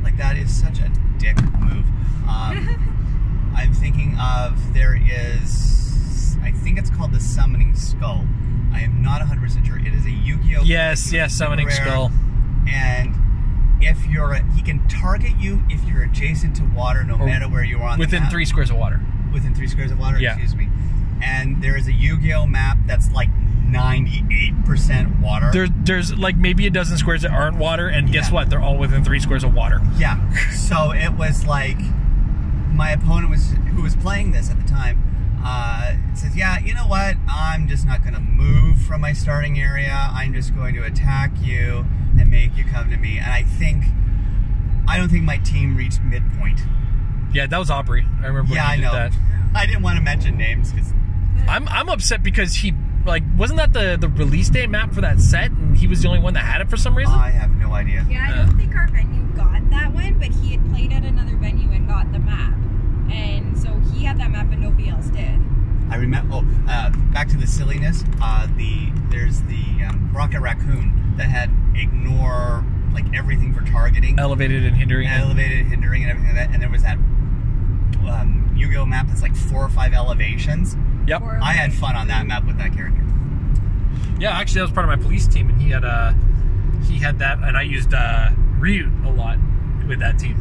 Like, that is such a dick move. I'm thinking of, there is, I think it's called the Summoning Skull. I am not 100% sure. It is a Yu-Gi-Oh! Yes, Summoning rare, Skull. And if he can target you if you're adjacent to water, no matter where you are on the map. Within 3 squares of water. Within 3 squares of water, yeah. Excuse me. And there is a Yu-Gi-Oh! Map that's like 98% water. There's like maybe a dozen squares that aren't water, and guess what? They're all within 3 squares of water. Yeah. So it was like, my opponent who was playing this at the time, says, yeah, you know what? I'm just not going to move from my starting area. I'm just going to attack you and make you come to me. And I don't think my team reached midpoint. Yeah, that was Aubrey. I remember when he did that. I didn't want to mention names because I'm upset because he, like, wasn't that the release day map for that set, and he was the only one that had it for some reason? I have no idea. Yeah, I don't think our venue got that one, but he had played at another venue and got the map. And so he had that map and nobody else did. I remember, back to the silliness, there's the Rocket Raccoon that had ignore, like, everything for targeting. Elevated and hindering. And everything like that. And there was that Yu-Gi-Oh! Map that's like 4 or 5 elevations. Yep. I had fun on that map with that character. Yeah, actually, that was part of my police team, and he had that, and I used Ryu a lot with that team.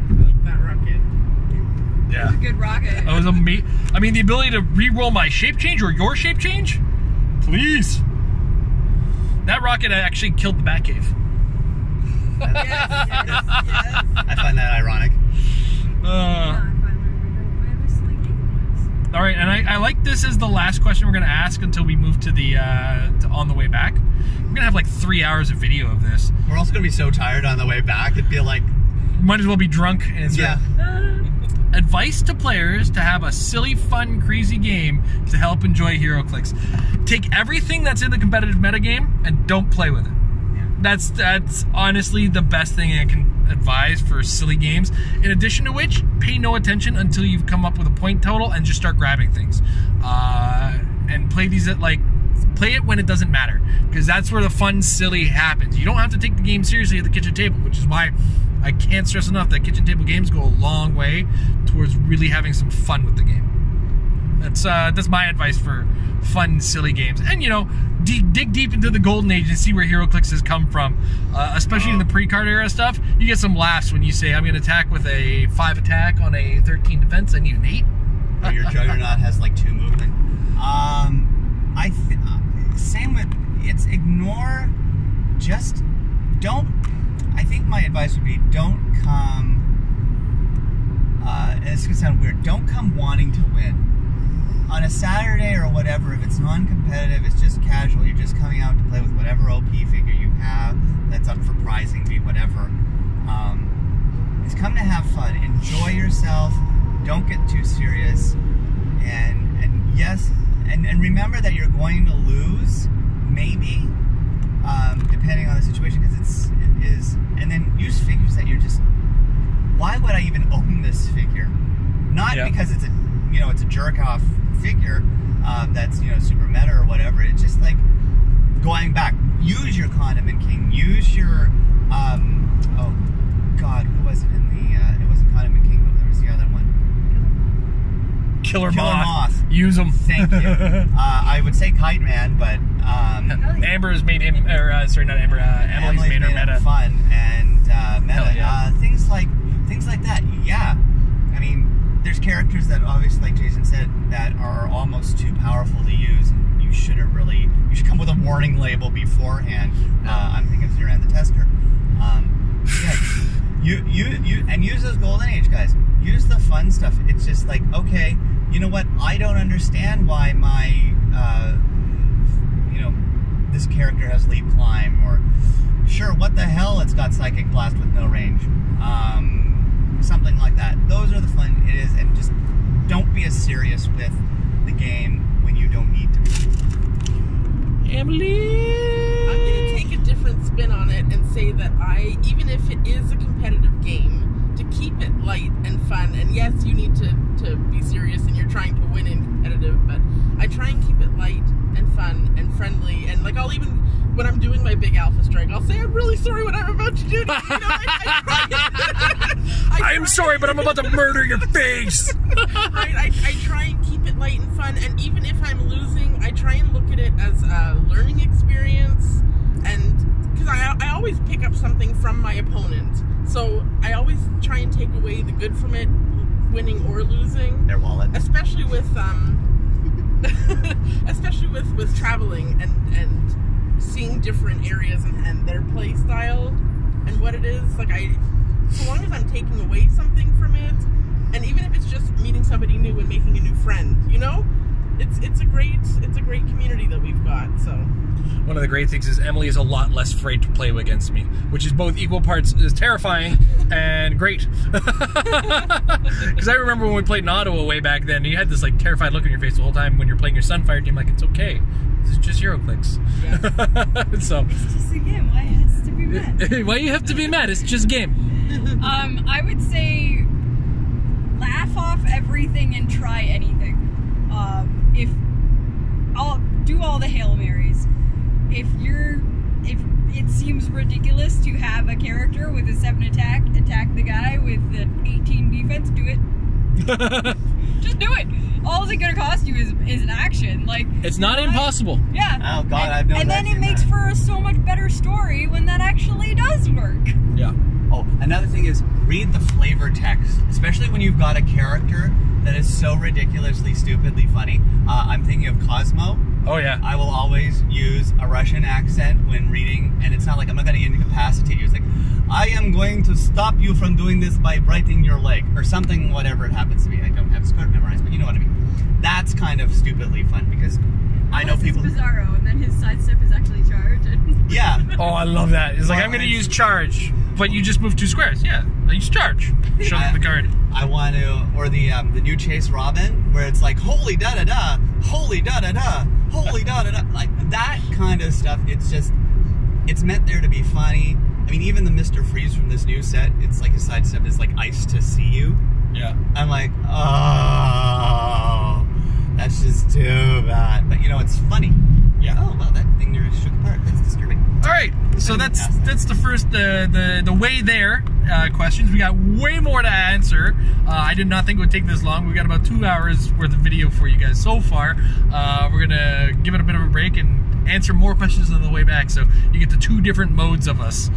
I like that rocket. Yeah. It was a good rocket. That was amazing. I mean, the ability to re-roll my shape change or your shape change? Please. That rocket actually killed the Batcave. Yes. I find that ironic. All right, and I like this as the last question we're going to ask until we move to the on the way back. We're going to have like 3 hours of video of this. We're also going to be so tired on the way back. It'd be like, might as well be drunk. And yeah. Advice to players to have a silly, fun, crazy game to help enjoy Heroclix. Take everything that's in the competitive metagame and don't play with it. Yeah. That's honestly the best thing I can advise for silly games. In addition to which, pay no attention until you've come up with a point total and just start grabbing things. And play these at play it when it doesn't matter, because that's where the fun, silly happens. You don't have to take the game seriously at the kitchen table, which is why I can't stress enough that kitchen table games go a long way towards really having some fun with the game. That's my advice for fun, silly games. And, you know, dig deep into the golden age and see where Heroclix has come from. Especially in the pre-card era stuff, you get some laughs when you say, I'm going to attack with a 5 attack on a 13 defense. I need an 8. Or your Juggernaut has like 2 movement. Same with, it's ignore, just don't, I think my advice would be don't come, and this could sound weird, don't come wanting to win. On a Saturday or whatever, if it's non-competitive, it's just casual, you're just coming out to play with whatever OP figure you have that's up for prizing, be whatever. It's come to have fun. Enjoy yourself. Don't get too serious. And yes, and remember that you're going to lose, maybe, depending on the situation, because it is. And then use figures that you're just. Why would I even own this figure? Not because it's a jerk off figure that's super meta or whatever. It's just like going back. Use your Condiment King. Use your oh God, who was it in the? It wasn't Condiment King, but there was the other one. Killer Moth. Use them. Thank you. I would say Kite Man, but Amber's made him, or sorry, not Amber. Emily's made her meta fun and meta. Yeah. Things like that. Yeah, I mean, there's characters that obviously, like Jason said, that are almost too powerful to use. And you shouldn't really. You should come with a warning label beforehand. I'm thinking of Zeran the Tester. You and use those Golden Age guys. Use the fun stuff. It's just like, okay, you know what? I don't understand why my this character has leap climb, or sure, what the hell? It's got Psychic Blast with no range. Something like that. Those are the fun it is, and just don't be as serious with the game when you don't need to be. Emily! I'm going to take a different spin on it and say that even if it is a competitive game, to keep it light and fun, and yes, you need to be serious and you're trying to win in competitive, but I try and keep it light and fun and friendly, and like I'll even, when I'm doing my big alpha strike, I'll say I'm really sorry what I'm about to do. I'm sorry, but I'm about to murder your face. Right? I try and keep it light and fun, and even if I'm losing, I try and look at it as a learning experience, and because I always pick up something from my opponent, so I always try and take away the good from it, winning or losing. Their wallet. Especially with with traveling and seeing different areas and their play style and what it is. Like so long as I'm taking away something from it, and even if it's just meeting somebody new and making a new friend, it's a great community that we've got. So one of the great things is Emily is a lot less afraid to play against me, which is both equal parts is terrifying and great. Because I remember when we played in Ottawa way back then, you had this like terrified look on your face the whole time when you're playing your Sunfire team. Like, it's okay, this is just Heroclix. Yeah. So it's just a game. Why it has to be mad? Why you have to be mad? It's just a game. I would say laugh off everything and try anything. If I'll do all the Hail Marys. If it seems ridiculous to have a character with a 7 attack the guy with an 18 defense, do it. Just do it. All it's gonna cost you is an action. Like, it's not impossible. Yeah. Oh God, I've known. And then it makes for a so much better story when that actually does work. Yeah. Oh, another thing is read the flavor text, especially when you've got a character that is so ridiculously, stupidly funny. I'm thinking of Cosmo. Oh yeah. I will always use a Russian accent when reading, and it's not like I'm not going to incapacitate you. It's like, I am going to stop you from doing this by biting your leg, or something, whatever it happens to be. I don't have his card memorized, but you know what I mean. That's kind of stupidly fun, because I know people... It's Bizarro, and then his sidestep is actually charge. Yeah. Oh, I love that. It's like, I'm going to use charge, but you just move 2 squares. Yeah, I use charge. Show them the card. I want to, or the new Chase Robin, where it's like, holy da-da-da, holy da-da-da, holy da-da-da. Like, that kind of stuff, it's meant there to be funny. I mean, even the Mr. Freeze from this new set, it's like his sidestep is like ice to see you. Yeah. I'm like, oh, that's just too bad. But it's funny. Yeah. Oh, well, that thing there shook apart. That's disturbing. All right, so that's the first the way there questions. We got way more to answer. I did not think it would take this long. We got about 2 hours worth of video for you guys so far. We're gonna give it a bit of a break and answer more questions on the way back. So you get the 2 different modes of us.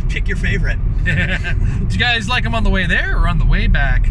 Pick your favorite. Did you guys like them on the way there or on the way back?